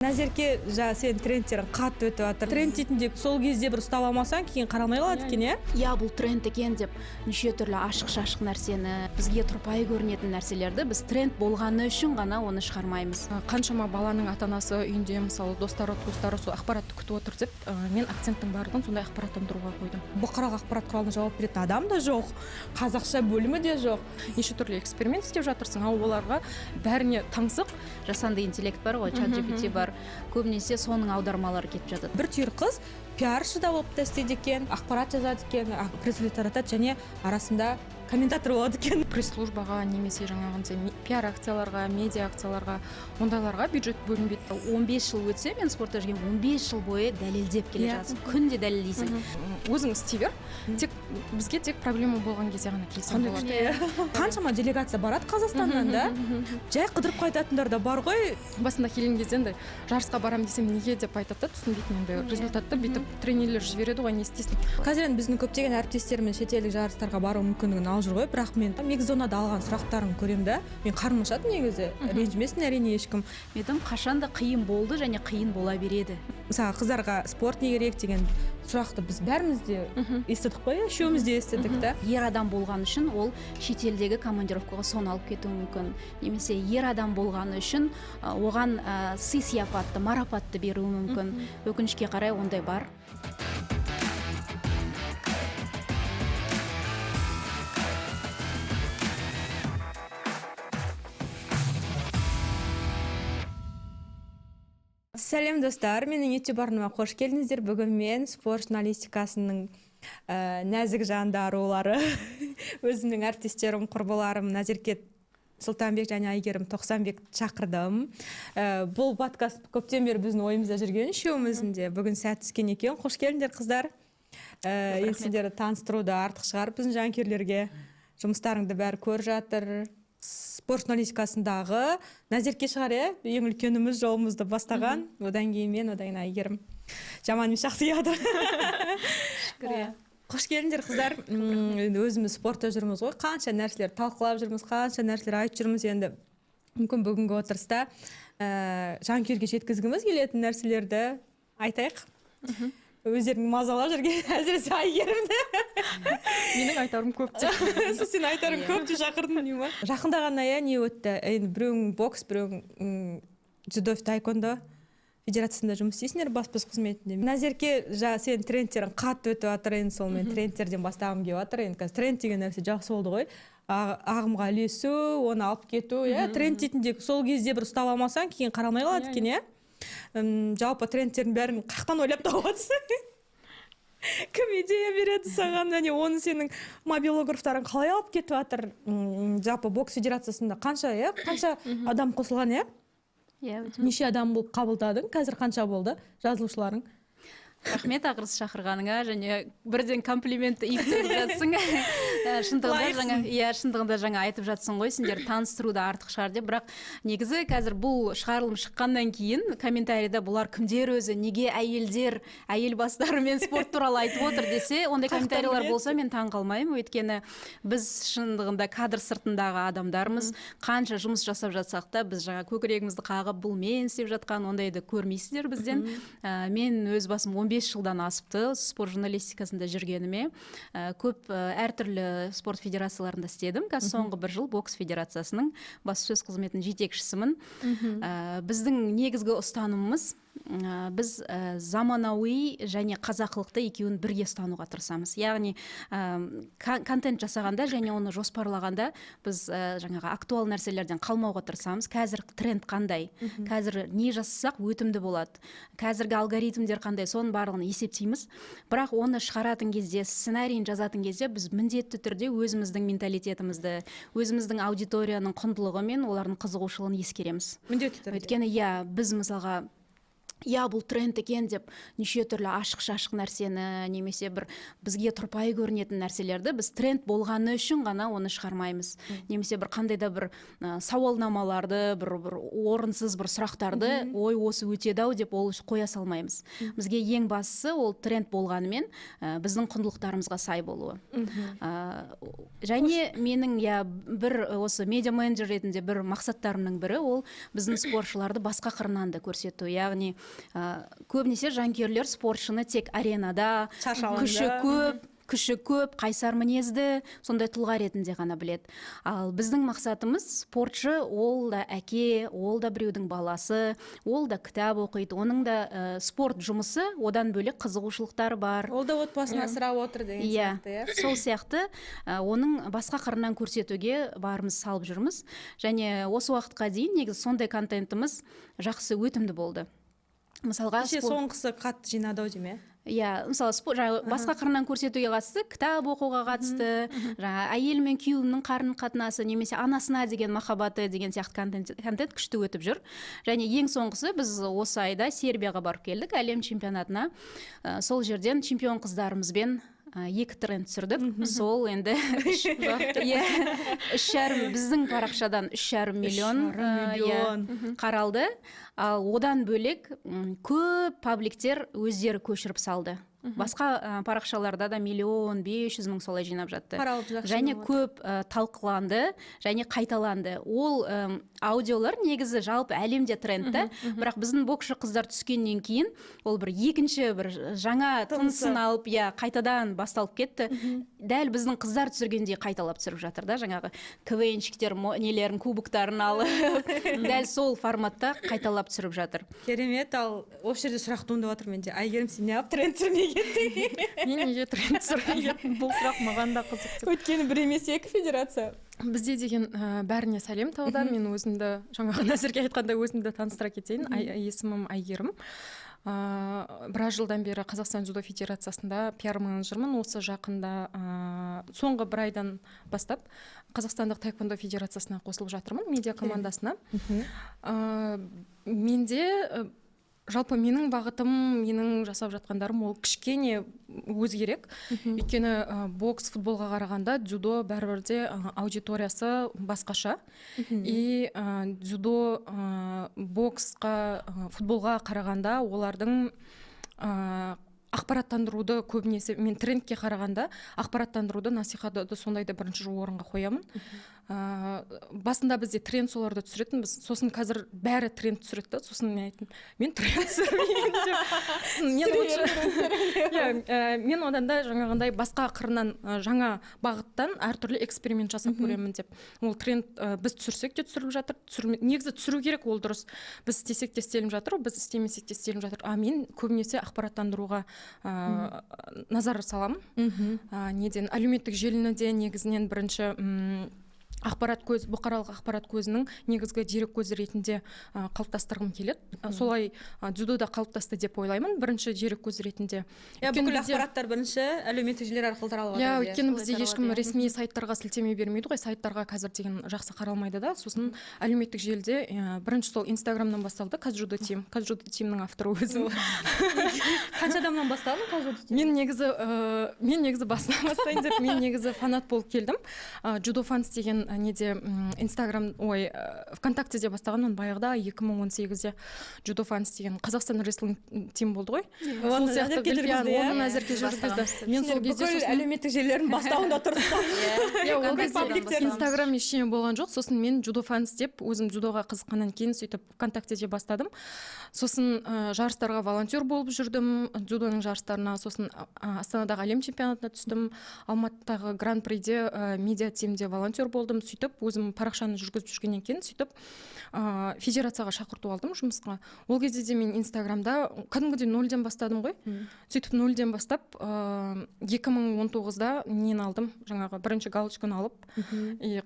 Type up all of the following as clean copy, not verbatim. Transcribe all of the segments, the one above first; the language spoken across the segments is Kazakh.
Назерке сен трендтерін қатты өтіп жатыр. Тренд дейтінде сол кезде бір ұстап алмасаң кейін қаралмай қалады екен, иә? Иә, бұл тренд екен деп неше түрлі ашық-шашық нәрсені, бізге тұрпайы көрінетін нәрселерді біз тренд болғаны үшін ғана оны шығармаймыз. Қаншама баланың ата-анасы үйінде мысалы достары, туыстары сол ақпаратты күтіп отыр деп, мен акценттің барлығын сондай ақпараттандыруға қойдым. Бұқаралық ақпарат құралына жауап беретін адам да жоқ, қазақша бөлімі де жоқ. Неше түрлі эксперимент істеп жатырсың, ал оларға бәріне таңсық. Жасанды интеллект бар ғой, ChatGPT бар. Көбінесе соның аудармалары кетіп жатады. Бір түйір қыз пиаршы да болып та істейді екен, ақпарат жазады екен, пресс-релиз таратады және арасында комментатор болады екен. Пресс-службаға немесе жаңағындай пиар акцияларға, медиа акцияларға, ондайларға бюджет бөлінбейді. 15 жыл өтсе, мен спортта жүрген 15 жыл бойы дәлелдеп келе жатырсың. Күнде дәлелдейсің. Өзің істей бер. Бізге тек проблема болған кезде ғана келсең болады. Қаншама делегация барады Қазақстаннан да. Жай қыдырып қайтатындар да бар ғой. Басында келген кезде андай жарысқа барам десем неге деп айтады да, түсінбейтін енді результатты бүйтіп тренерлер жібереді ғой, не істейсің. Қазір енді біздің көптеген әріптестеріміз шетелдік жарыстарға бару мүмкіндігін алып жүр ғой, бірақ мен мегзонада алған сұрақтарын көремін да, мен қарным ашады негізі, ренжімесін әрине ешкім. Мен қашан да қиын болды және қиын бола береді. Мысалы, қыздарға спорт не керек деген сұрақты біз бәріміз де естідік қой, үшеуміз де естідік та. Ер адам болған үшін ол шетелдегі командировкаға соны алып кетуі мүмкін. Немесе ер адам болғаны үшін оған сый сияпатты, марапатты беруі мүмкін. Өкінішке қарай ондай бар. Сәлем достар, менің YouTube арныма қош келдіңіздер. Бүгін мен спорт журналистикасының нәзік жанды арулары, өзімнің әріптестерім, құрбыларым Назерке Сұлтанбек және Айгерім Тоқсанбек шақырдым. Бұл подкаст көптен бері біздің ойымызда жүрген үшеуміздің де бүгін сәт түскен екен. Қош келдіңдер қыздар. Енді сендерді таныстыруды артық шығар біздің жанкүйерлерге. Жұмыстарыңды бәрі көріп жатыр. Спорт журналистикасындағы Назерке шығар, ең үлкеніміз жолымызды бастаған. Одан кейін мен, одан кейін Айгерім. Жаман жақсы еді. Қош келдіңдер қыздар. Өзіміз спортта жүрміз ғой. Қанша нәрселер талқылап жүрміз, қанша нәрселер айтып жүрміз. Енді мүмкін бүгінгі отырыста жанкүйерге жеткізгіміз келетін нәрселерді айтайық. Өздерің мазалап жүрген әсіресе Айгерімді. Менің айтарым көп деп. Сен айтарың көп деп шақырдың не ма? Жақында ғана не өтті? Біреуің бокс, біреуің дзюдо, таэквондо федерациясында жұмыс істейсіңдер баспасөз қызметінде. Назерке сен трендтерің қатты өтіп жатыр, енді сол мен трендтерден бастағым келіп жатыр. Енді қазір тренд деген нәрсе жақсы болды ғой. Ағымға ілесу, оны алып кету, тренд дейтінде сол кезде бір ұстап алмасаң кейін қаралмай қалады екен, иә? Жалпы трендтердің бәрін қақтан ойлап тауып жатсың? Кім идея береді саған, және оны сенің мобилографтарың қалай алып кетіп жатыр? Жалпы бокс федерациясында қанша адам қосылған, иә? Неше адам болып қабылдадың? Қазір қанша болды жазылушыларың? Рахмет ақырыс шақырғаныңа, және бірден комплиментті иіп жатсың. Шындығында жаңа айтып жатсың ғой, сендер таныстыруда артық шығар деп, бірақ негізі қазір бұл шығарылым шыққаннан кейін комментарийда бұлар кімдер өзі, неге әйел бастарымен спорт туралы айтып отыр десе, ондай комментарийлар болса мен таң қалмаймын, өйткені біз шындығында кадр сыртындағы адамдармыз, қанша жұмыс жасап жатсақ та біз жаңа көкірегімізді қағып, бұл мен істеп жатқан ондайды көрмейсіздер бізден. Мен өз басым 15 жылдан асыпты спорт журналистикасында жүргеніме. Көп әртүрлі спорт федерацияларында істедім. Қазір соңғы бір жыл бокс федерациясының баспасөз қызметінің жетекшісімін. Біздің негізгі ұстанымымыз біз заманауи және қазақылықты екеуін бірге ұстануға тырысамыз. Яғни контент жасағанда және оны жоспарлағанда біз жаңағы актуал нәрселерден қалмауға тырысамыз. Қазір тренд қандай, қазір не жасасақ өтімді болады, қазіргі алгоритмдер қандай, соның барлығын есептейміз. Бірақ оны шығаратын кезде, сценарийін жазатын кезде біз міндетті түрде өзіміздің менталитетімізді, өзіміздің аудиторияның құндылығы мен олардың қызығушылығын ескереміз. Міндетті түрде. Өйткені біз мысалға бұл тренд екен деп неше түрлі ашық-шашық нәрсені немесе бір бізге тұрпайы көрінетін нәрселерді біз тренд болғаны үшін ғана оны шығармаймыз. Немесе бір қандай да бір сауалнамаларды, бір орынсыз бір сұрақтарды ой осы өтеді-ау деп ол қоя салмаймыз. Бізге ең бастысы ол тренд болғанымен біздің құндылықтарымызға сай болуы. Және менің бір осы медиа менеджер ретінде бір мақсаттарымның бірі ол біздің спортшыларды басқа қырынан да көрсету. Яғни көбінесе жанкүйерлер спортшыны тек аренада күші көп, қайсар мінезді, сондай тұлға ретінде ғана біледі. Ал біздің мақсатымыз спортшы ол да әке, ол да біреудің баласы, ол да кітап оқиды, оның да спорт жұмысы, одан бөлек қызығушылықтары бар. Ол да отбасын асырап отыр деген сияқты. Сол сияқты оның басқа қырынан көрсетуге барымыз салып жүрміз. Және осы уақытқа дейін негізі сондай контентіміз жақсы өтімді болды. Мысалға соңғысы қатты жинады ау деме? Мысалы басқа қырынан көрсетуге қатысты, кітап оқуға қатысты, әйел мен күйеуінің қарым қатынасы немесе анасына деген махаббаты деген сияқты контент күшті өтіп жүр. Және ең соңғысы біз осы айда Сербияға барып келдік, әлем чемпионатына. Сол жерден чемпион қыздарымызбен 2 тренд түсірдік. Сол енді біздің парақшадан 3,5 миллион қаралды. Ал одан бөлек көп пабликтер өздері көшіріп салды. Басқа парақшаларда да 1,5 миллион солай жинап жатты. Және көп талқыланды және қайталанды. Ол аудиолар негізі жалпы әлемде трендті, бірақ біздің боксшы қыздар түскеннен кейін ол бір екінші бір жаңа тынысын алып, қайтадан басталып кетті. Дәл біздің қыздар түсіргендей қайталап түсіріп жатыр да, жаңағы КВНщиктер нелерін, кубоктарын алып, дәл сол форматта қайталап түсіріп жатыр. Керемет. Ал осы жерде сұрақ туындап отыр менде. Айгерім, сен неғып тренд түсірмей кеттің? Мен неге тренд түсірмей кеттім? Бұл сұрақ маған да қызық. Өйткені бір емес екі федерация. Бізде деген бәріне сәлем тауда. Мен өзімді, жаңағы Назерге айтқандай өзімді таныстыра кетейін. Есімім Айгерім. Біраз жылдан бері Қазақстан дзюдо федерациясында пиар менеджермін. Осы жақында соңғы бір айдан бастап Қазақстандық таэквондо федерациясына қосылып жатырмын, медиа командасына. Менде жалпы менің бағытым, менің жасап жатқандарым ол кішкене өзгерек. Өйткені бокс, футболға қарағанда дзюдо бәрібірде аудиториясы басқаша. И дзюдо боксқа, футболға қарағанда олардың ақпараттандыруды көбінесе, мен трендке қарағанда ақпараттандыруды, насихатты сондайды бірінші орынға қоямын. Басында бізде тренд соларды түсіретінбіз, сосын қазір бәрі тренд түсіреді, сосын мен айттым, мен тренд түсірмеймін деп. Мен одан да жаңағындай басқа қырынан, жаңа бағыттан әртүрлі эксперимент жасап көремін деп. Ол тренд біз түсірсек те түсіріліп жатыр, негізі түсіру керек, ол дұрыс. Біз істесек те істеліп жатыр, біз істемесек те істеліп жатыр. Мен көбінесе ақпараттандыруға назар саламын. Неден әлеуметтік желіні де негізінен бірінші ақпарат көз, бұқаралық ақпарат көзінің негізгі дерек көзі ретінде қалыптастырғым келеді. Солай дзюдода қалыптасты деп ойлаймын, бірінші дерек көзі ретінде. Бүкіл ақпараттар бірінші әлеуметтік желілер арқылы таралып жатыр. Өйткені бізде ешкім ресми сайттарға сілтеме бермейді ғой, сайттарға қазір деген жақсы қаралмайды да. Сосын әлеуметтік желіде бірінші сол Инстаграмнан басталды, Казжудо Тим. Казжудо Тимнің авторы өзім. Қанша адамнан бастадың Казжудо Тим? Мен негізі басынан бастайын деп, мен негізі фанат болып келдім. Judo Fans деген неде Инстаграм, ВКонтактеде бастаған, баяғыда 2018-де Judo Fans деген Қазақстан рестлинг тим болды ғой. Сол сияқты оны Назерге жүргізді. Мен сол кезде бүкіл әлеуметтік желілердің бастауында тұрсам. Ол кезде Инстаграм ештеңе болған жоқ. Сосын мен Judo Fans деп өзім дзюдоға қызыққаннан кейін сөйтіп ВКонтактеде бастадым. Сосын жарыстарға волонтер болып жүрдім, дзюдоның жарыстарына. Сосын Астанадағы әлем чемпионатына түстім. Алматыдағы Гран-приде медиа тимде волонтер болдым. Сөйтіп өзім парақшаны жүргізіп жүргеннен кейін сөйтіп федерацияға шақырту алдым жұмысқа. Ол кезде де мен Инстаграмда кәдімгідей 0-ден бастадым ғой. Сөйтіп 0-ден бастап 2019-да нені алдым, жаңағы бірінші галочканы алып,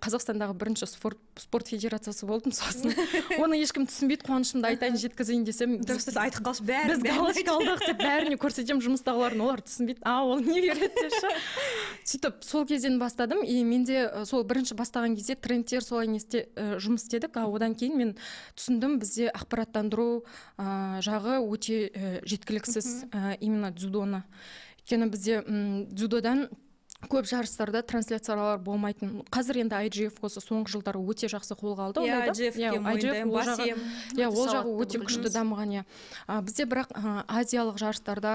Қазақстандағы бірінші спорт федерациясы болдым. Сосын оны ешкім түсінбейді, қуанышымды айтайын жеткізейін десем, дұрыс айтып қалшы, біз галочка алдық деп бәріне көрсетем, жұмыстағыларын, олар түсінбейді. Ол не береді деші. Сөйтіп сол кезден бастадым, и менде сол бірінші бастаған кезде трендтер солай жұмыс істедік. Одан кейін кейін мен түсіндім, бізде ақпараттандыру жағы өте жеткіліксіз, именно дзюдоны. Өйткені бізде дзюдодан көп жарыстарда трансляциялар болмайтын. Қазір енді IGF осы соңғы жылдары өте жақсы қолға алды. Ол жағы өте күшті дамыған. Бізде бірақ азиялық жарыстарда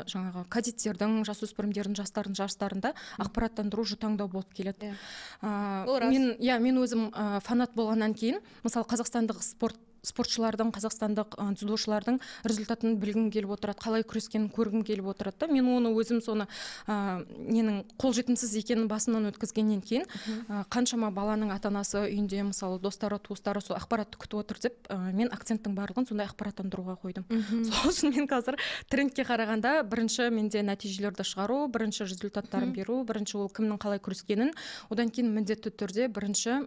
жаңағы кадеттердің, жасөспірімдердің, жастардың жарыстарында ақпараттандыру жұтаңдау болып келеді. Мен өзім фанат болғаннан кейін, мысалы қазақстандық спортшылардың, қазақстандық дзюдошылардың результатын білгім келіп отырады, қалай күрескенін көргім келіп отырады. Мен оны өзім соны ненің қолжетімсіз екенін басынан өткізгеннен кейін қаншама баланың ата-анасы үйінде, мысалы достары, туыстары сол ақпаратты күтіп отыр деп, мен акценттің барлығын сондай ақпараттандыруға қойдым. Сол үшін мен қазір трендке қарағанда бірінші менде нәтижелерді шығару, бірінші результаттарын беру, бірінші ол кімнің қалай күрескенін, одан кейін міндетті түрде бірінші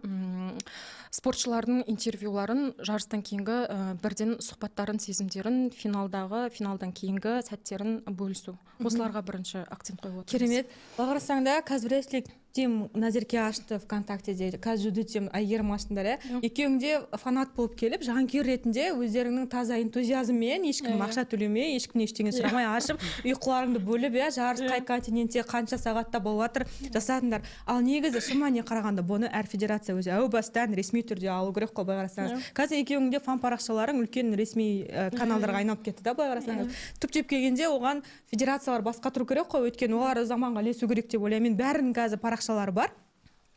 спортшылардың интервьюларын, жарыстан кейінгі бірден сұхбаттарын, сезімдерін, финалдан кейінгі сәттерін бөлісу. Осыларға бірінші акцент қойып отырмыз. Керемет. Бағарсаңда қазір тем Назерке ашты ВКонтактеде, қазір жүді тем Айгерім ашындар. Екеуіңде фанат болып келіп, жанкүйер ретінде өздеріңнің таза энтузиазммен, ешкім ақша төлемей, ешкім ештеңе сұрамай ашып, ұйқыларыңды бөліп, жарыс қай континентте қанша сағатта болып жатыр жасадыңдар. Ал негізі шынымен қарағанда бұны әр федерация өзі әу бастан ресми түрде алу керек қой, былай қарасаңыз. Қазір екеуіңде фан парақшаларың үлкен ресми каналдарға айналып кетті да, былай қарасаңыз. Түптеп келгенде оған федерациялар басқа тұру керек қой, өйткені олар заманға ілесу керек деп ойлаймын. Мен бәрінің қазір парақшалары бар.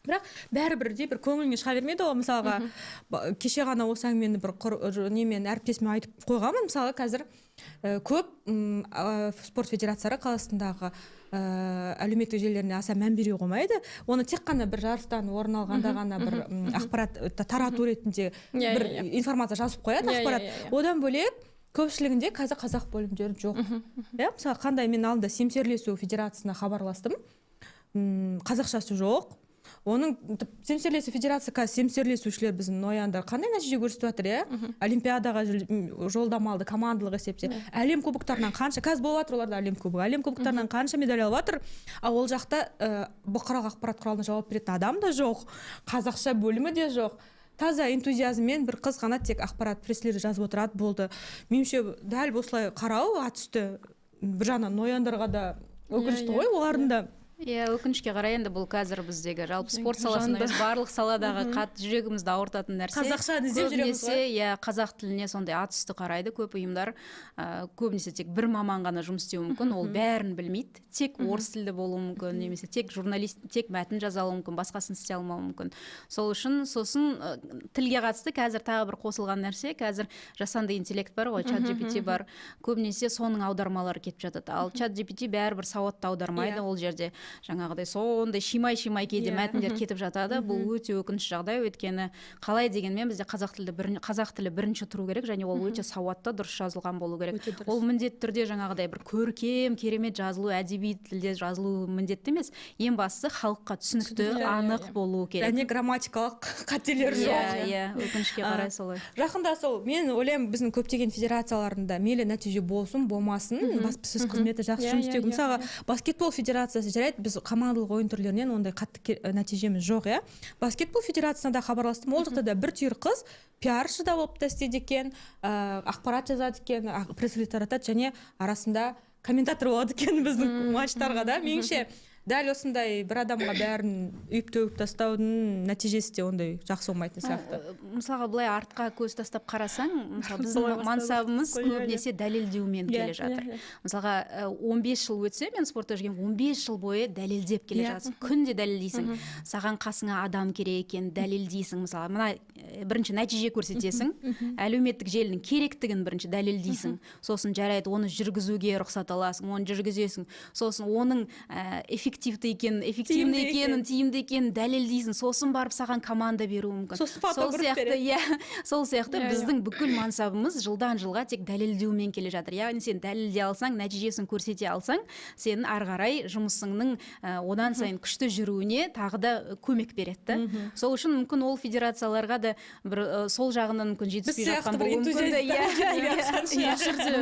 Бірақ бәрібірде бір көңіліңе шыға бермейді ғой. Мысалға, кеше ғана осы әңгімені немен әріптесіме айтып қойғанмын. Мысалға, қазір көп спорт федерациялары қаласындағы әлеуметтік желілеріне аса мән бере қоймайды. Оны тек қана бір жарыстан орын алғанда ғана бір ақпарат тарату ретінде бір информация жазып қояды, ақпарат. Одан бөлек көпшілігінде қазір қазақ бөлімдері жоқ. Мысалы, қандай мен алдында семсерлесу федерациясына хабарластым. Қазақшасы жоқ. Оның семсерлесу федерация семсерлесушілер біздің нояндар қандай нәтиже көрсетіп жатыр, Олимпиадаға жолдама алды, командалық есепте. Әлем кубоктарынан қанша, қазір болып жатыр оларда әлем кубоктарынан қанша медаль алып жатыр. Ал ол жақта бұқаралық ақпарат құралына жауап беретін адам да жоқ, қазақша бөлімі де жоқ. Таза энтузиазммен бір қыз ғана тек ақпарат пресслер жазып отырады, болды. Меніңше дәл осылай қарау атүсті бір жағынан нояндарға да өкінішті ғой, олардың да. Өкінішке қарай, енді бұл қазір біздегі жалпы спорт саласында емес, барлық саладағы қатты жүрегімізді ауыртатын нәрсе. Қазақшаны іздеп жүреміз ғой. Қазақ тіліне сондай атүсті қарайды көп ұйымдар. Көбінесе тек бір маман ғана жұмыс істеуі мүмкін, ол бәрін білмейді. Тек орыс тілді болуы мүмкін, немесе тек журналист, тек мәтін жаза алуы мүмкін, басқасын істей алмауы мүмкін. Сол үшін сосын тілге қатысты қазір тағы бір қосылған нәрсе, қазір жасанды интеллект бар ғой, ChatGPT бар. Көбінесе соның аудармалары кетіп жатады. Ал ChatGPT бәрібір сауатты аудармайды, ол жерде жаңағыдай сондай шимай кейде мәтіндер кетіп жатады. Бұл өте өкінішті жағдай, өйткені қалай дегенмен бізде қазақ тілі бірінші тұру керек, және ол өте сауатты, дұрыс жазылған болу керек. Ол міндетті түрде жаңағыдай бір көркем, керемет жазылу, әдеби тілде жазылу міндетті емес. Ең бастысы халыққа түсінікті, анық болу керек. Және грамматикалық қателер жоқ. Өкінішке қарай солай. Жақында сол, мен ойлаймын, біздің көптеген федерацияларында мейлі нәтиже болсын, болмасын, баспасөз қызметі жақсы жұмыс істеу. Мысалға, баскетбол федерациясы жарайды, біз командалық ойын түрлерінен ондай қатты нәтижеміз жоқ, Баскетбол федерациясына да хабарластым, ол жақта да бір түйір қыз пиаршы да болып та істейді екен, ақпарат жазады екен, пресс-релиз таратады, және арасында комментатор болады екен біздің матчтарға да. Меніңше дәл осындай бір адамға бәрін үйіп-төгіп тастаудың нәтижесі де ондай жақсы болмайтын сияқты. Мысалға, былай артқа көз тастап қарасаң, біздің мансабымыз көбінесе дәлелдеумен келе жатыр. Мысалға, 15 жыл өтсе, мен спортта жүрген 15 жыл бойы дәлелдеп келе жатырсың. Күнде дәлелдейсің. Саған қасыңа адам керек екен, дәлелдейсің. Мысалға, мына бірінші нәтиже көрсетесің, әлеуметтік желінің керектігін бірінші дәлелдейсің. Сосын жарайды, оны жүргізуге рұқсат аласың, оны жүргізесің. Сосын оның эффективді екенін, тиімді екенін дәлелдейсің. Сосын барып саған команда беруі мүмкін. Сол сияқты біздің бүкіл мансабымыз жылдан жылға тек дәлелдеумен келе жатыр. Яғни сен дәлелдей алсаң, нәтижесін көрсете алсаң, сенің ары қарай жұмысыңның одан сайын күшті жүруіне тағы да көмек береді. Сол үшін мүмкін ол федерацияларға да бір сол жағынан мүмкін жетіспей жатқан болуы мүмкін.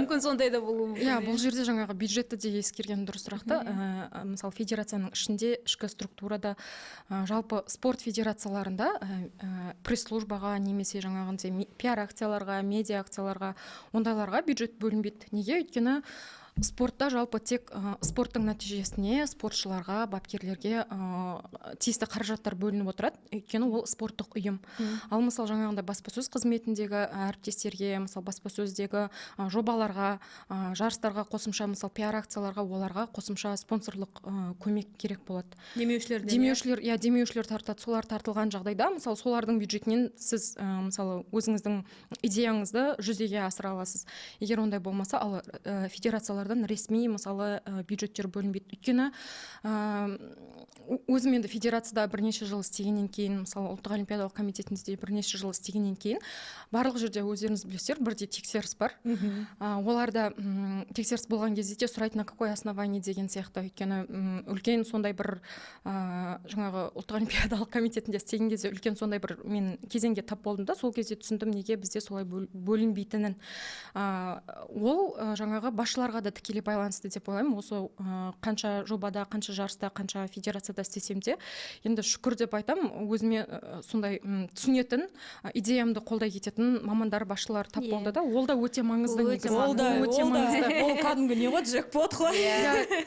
Мүмкін сондай да болуы мүмкін. Бұл жерде жаңағы бюджетті де ескерген дұрысырақ та. Мысалы, федерация федерацияның ішінде ішкі структурада жалпы спорт федерацияларында пресс-службаға немесе жаңағындай пиар акцияларға, медиа акцияларға, ондайларға бюджет бөлінбейді. Неге? Өйткені спортта жалпы тек спорттың нәтижесіне спортшыларға, бапкерлерге тиісті қаражаттар бөлініп отырады, өйткені ол спорттық ұйым. Ал мысалы жаңағындай баспасөз қызметіндегі әріптестерге, мысалы баспасөздегі жобаларға, жарыстарға қосымша, мысалы пиар акцияларға, оларға қосымша спонсорлық көмек керек болады. Демеушілер тартады. Солар тартылған жағдайда, мысалы солардың бюджетінен сіз мысалы өзіңіздің идеяңызды жүзеге асыра аласыз. Егер ондай болмаса, ал федерациялар ресми мысалы бюджеттер бөлінбейді. Өйткені өзім енді федерацияда бірнеше жыл істегеннен кейін, мысалы ұлттық олимпиадалық комитетінде бірнеше жыл істегеннен кейін, барлық жерде өздеріңіз білесіздер, бірде тексеріс бар. Оларда тексеріс болған кезде де сұрайды, на какое основание деген сияқты. Өйткені үлкен сондай бір жаңағы ұлттық олимпиадалық комитетінде істеген кезде үлкен сондай бір мен кезеңге тап болдым да, сол кезде түсіндім неге бізде солай бөлінбейтінін. Ол жаңағы басшыларға да тікелей байланысты деп ойлаймын. Осы қанша жобада, қанша жарыста, қанша федерацияда істесем де, енді шүкір деп айтам, өзіме сондай түсінетін, идеямды қолдай кететін мамандар, басшылар тап болды да. Ол да өте маңызды. Ол кәдімгі не ғой, джекпот қой.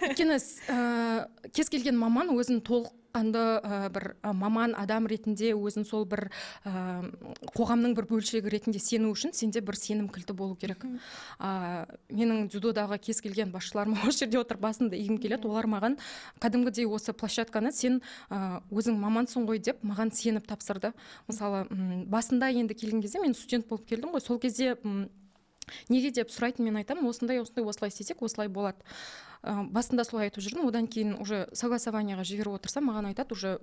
Өйткені кез келген маман өзін толық бір маман адам ретінде өзін сол бір қоғамның бір бөлшегі ретінде сену үшін сенде бір сенім кілті болу керек. Менің дзюдодағы кез келген басшыларыма осы жерде отыр басында игім келеді, олар маған кәдімгідей осы площадканы сен өзің мамансың ғой деп маған сеніп тапсырды. Мысалы басында енді келген кезде мен студент болып келдім ғой, сол кезде неге деп сұрайтын, мен айтамын, осылай істесек осылай болады. Басында солай айтып жүрдім, одан кейін уже согласованияға жіберіп отырсам, маған айтады, уже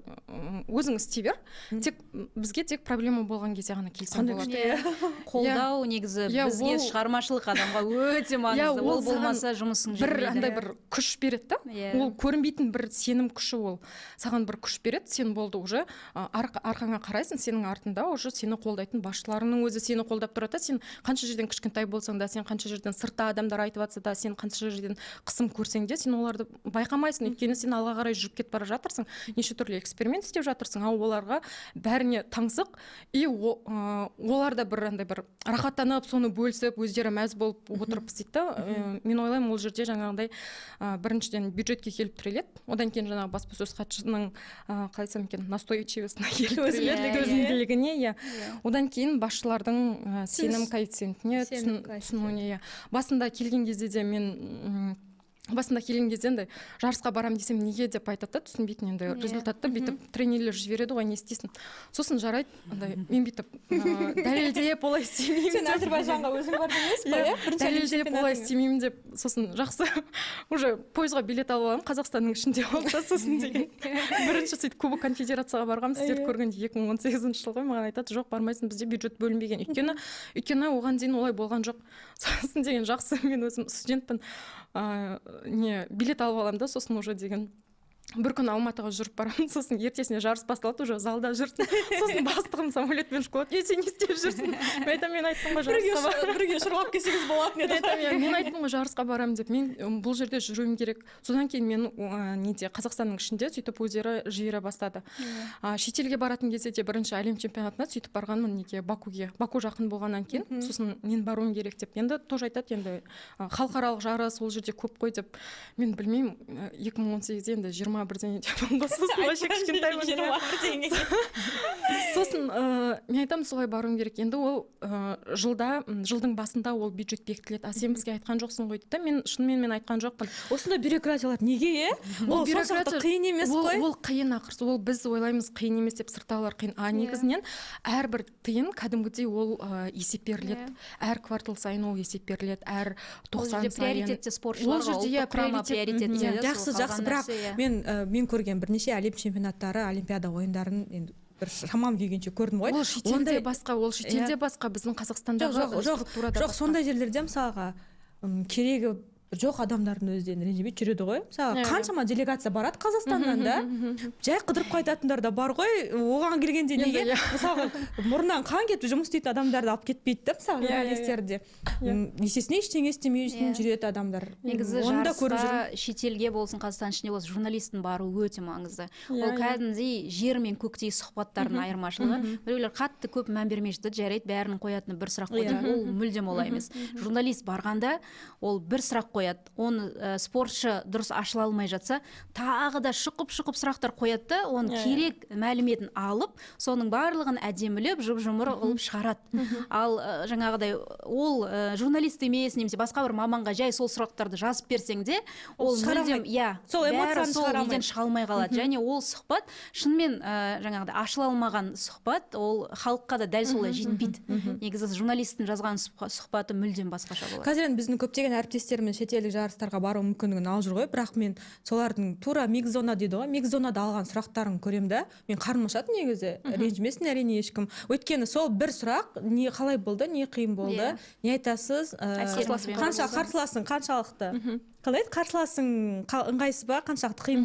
өзің істей бер, тек бізге тек проблема болған кезде ғана келсең болады. Қолдау негізі бізге шығармашылық адамға өте маңызды. Ол болмаса жұмысың жүрмейді. Бір андай бір күш береді да, ол көрінбейтін бір сенім күші, ол саған бір күш береді, сен болды уже арқаңа қарайсың, сенің артында уже сені қолдайтын басшыларыңның өзі сені қолдап тұрады. Сен қанша жерден кішкентай болсаң да, сен қанша жерден сыртта адамдар айтып жатса да, сен қанша жерден қысым көрсең де, сен оларды байқамайсың, өйткені сен алға қарай жүріп кетіп бара жатырсың, неше түрлі эксперимент істеп жатырсың, ал оларға бәріне таңсық, и оларда бір андай бір рахаттанып, соны бөлісіп, өздері мәз болып отырып істейді. Мен ойлаймын, ол жерде жаңағындай біріншіден бюджетке келіп тіреледі, одан кейін жаңағы баспасөз хатшының қалай айтсам екен, настойчивостьна келіп тіреледі, төзімділігіне, одан кейін басшылардың сенім коэффициентіне түсінуіне. Басында келген кезде де мен енді жарысқа барам десем неге деп айтады, түсінбейтін, енді результатты бүйтіп тренерлер жібереді ғой, не істейсің. Сосын жарайды, мен бүйтіп дәлелдеп олай істемеймін. Сен Әзербайжанға өзің бардың емес қой, дәлелдеп олай істемеймін деп, сосын жақсы уже пойызға билет алып аламын, Қазақстанның ішінде болса, сосын деген. Бірінші сөйтіп Кубок конфедерацияға барғам, сіздерді көргенде 2018 жылғы маған айтады, жоқ, бармайсың, бізде бюджет бөлінбеген. Өйткені оған дейін олай болған жоқ. Сосын деген жақсы, мен өзім студентпін, билет алып аламын да, сосын уже деген бір күн Алматыға жүріп барамын, сосын ертесіне жарыс басталады, уже залда жүрсің, сосын бастығым самолетпен шықылады, сен не істеп жүрсің? Мен айттым ғой жарысқа барамын. Бірге шырғалап келсеңіз болатын еді. Мен айттым ғой жарысқа барамын деп, мен бұл жерде жүруім керек. Содан кейін мен Қазақстанның ішінде сөйтіп өздері жібере бастады. Шетелге баратын кезде де бірінші әлем чемпионатына сөйтіп барғанмын, Бакуге. Баку жақын болғаннан кейін, сосын мен баруым керек деп. Енді тоже айтады, енді халықаралық жарыс ол жерде көп қой деп. Мен білмеймін, 2018-де енді 21-ден деп сосын вообще кішкентаймын. Сосын мен айтамын, солай баруым керек. Енді ол жылдың басында ол бюджет бекітіледі. Сен бізге айтқан жоқсың ғой дейді. Мен шынымен айтқан жоқпын. Осындай бюрократиялар неге? Ол соншалықты қиын емес қой. Ол қиын ақырсы, ол біз ойлаймыз қиын емес деп, сырттағылар қиын. Негізінен әрбір тиын кәдімгідей ол есеп беріледі. Әр квартал сайын ол есеп беріледі. Әр 90 сайын. Приоритетте спортшыларға, ұлттық құрама приоритетте. Жақсы, бірақ мен көрген бірнеше әлем чемпионаттары, олимпиада ойындарын енді бір шамам келгенше көрдім ғой. Ол шетелде басқа, біздің Қазақстандағы структурада. Жоқ, сондай жерлерде мысалға керегі жоқ адамдардың өздерін ренжімей жүреді ғой. Мысалы қаншама делегация барады Қазақстаннан да, жай қыдырып қайтатындар да бар ғой. Оған келгенде неге мысалы мұрнынан қан кетіп жұмыс істейтін адамдарды алып кетпейді да, мысалы журналистерде. Есесіне ештеңе істемей жүреді адамдар. Негізі жарысқа шетелге болсын, Қазақстан ішінде болсын, журналисттің баруы өте маңызды. Ол кәдімгідей жер мен көктей сұхбаттардың айырмашылығы. Біреулер қатты көп мән бермей жатады, жарайды, бәрінің қоятыны бір сұрақ қойды. Ол мүлдем олай емес. Журналист барғанда ол бір сұрақ қояды. Оны спортшы дұрыс ашыла алмай жатса, тағы да шұқып сұрақтар қояды да, оның керек мәліметін алып, соның барлығын әдемілеп, жұп-жұмыр қылып шығарады. Ал жаңағыдай ол журналист емес, немесе басқа бір маманға жай сол сұрақтарды жазып берсең де, ол мүлдем сол эмоцияны шыға алмай қалады. Және ол сұхбат шынымен жаңағыдай ашыла алмаған сұхбат, ол халыққа да дәл солай жетпейді. Негізі журналисттің жазған сұхбаты мүлдем басқаша болады. Қазір біздің көптеген әріптестеріміз шетелдік жарыстарға бару мүмкіндігін алып жүр ғой, бірақ мен солардың тура микс-зона дейді ғой, микс-зонада алған сұрақтарын көремін да, мен қарным ашады негізі, ренжімесін әрине ешкім. Өйткені сол бір сұрақ, не қалай болды, не қиын болды, не айтасыз, қанша қарсыласың, қаншалықты қалай қарсыласың ыңғайсыз ба, қаншалықты қиын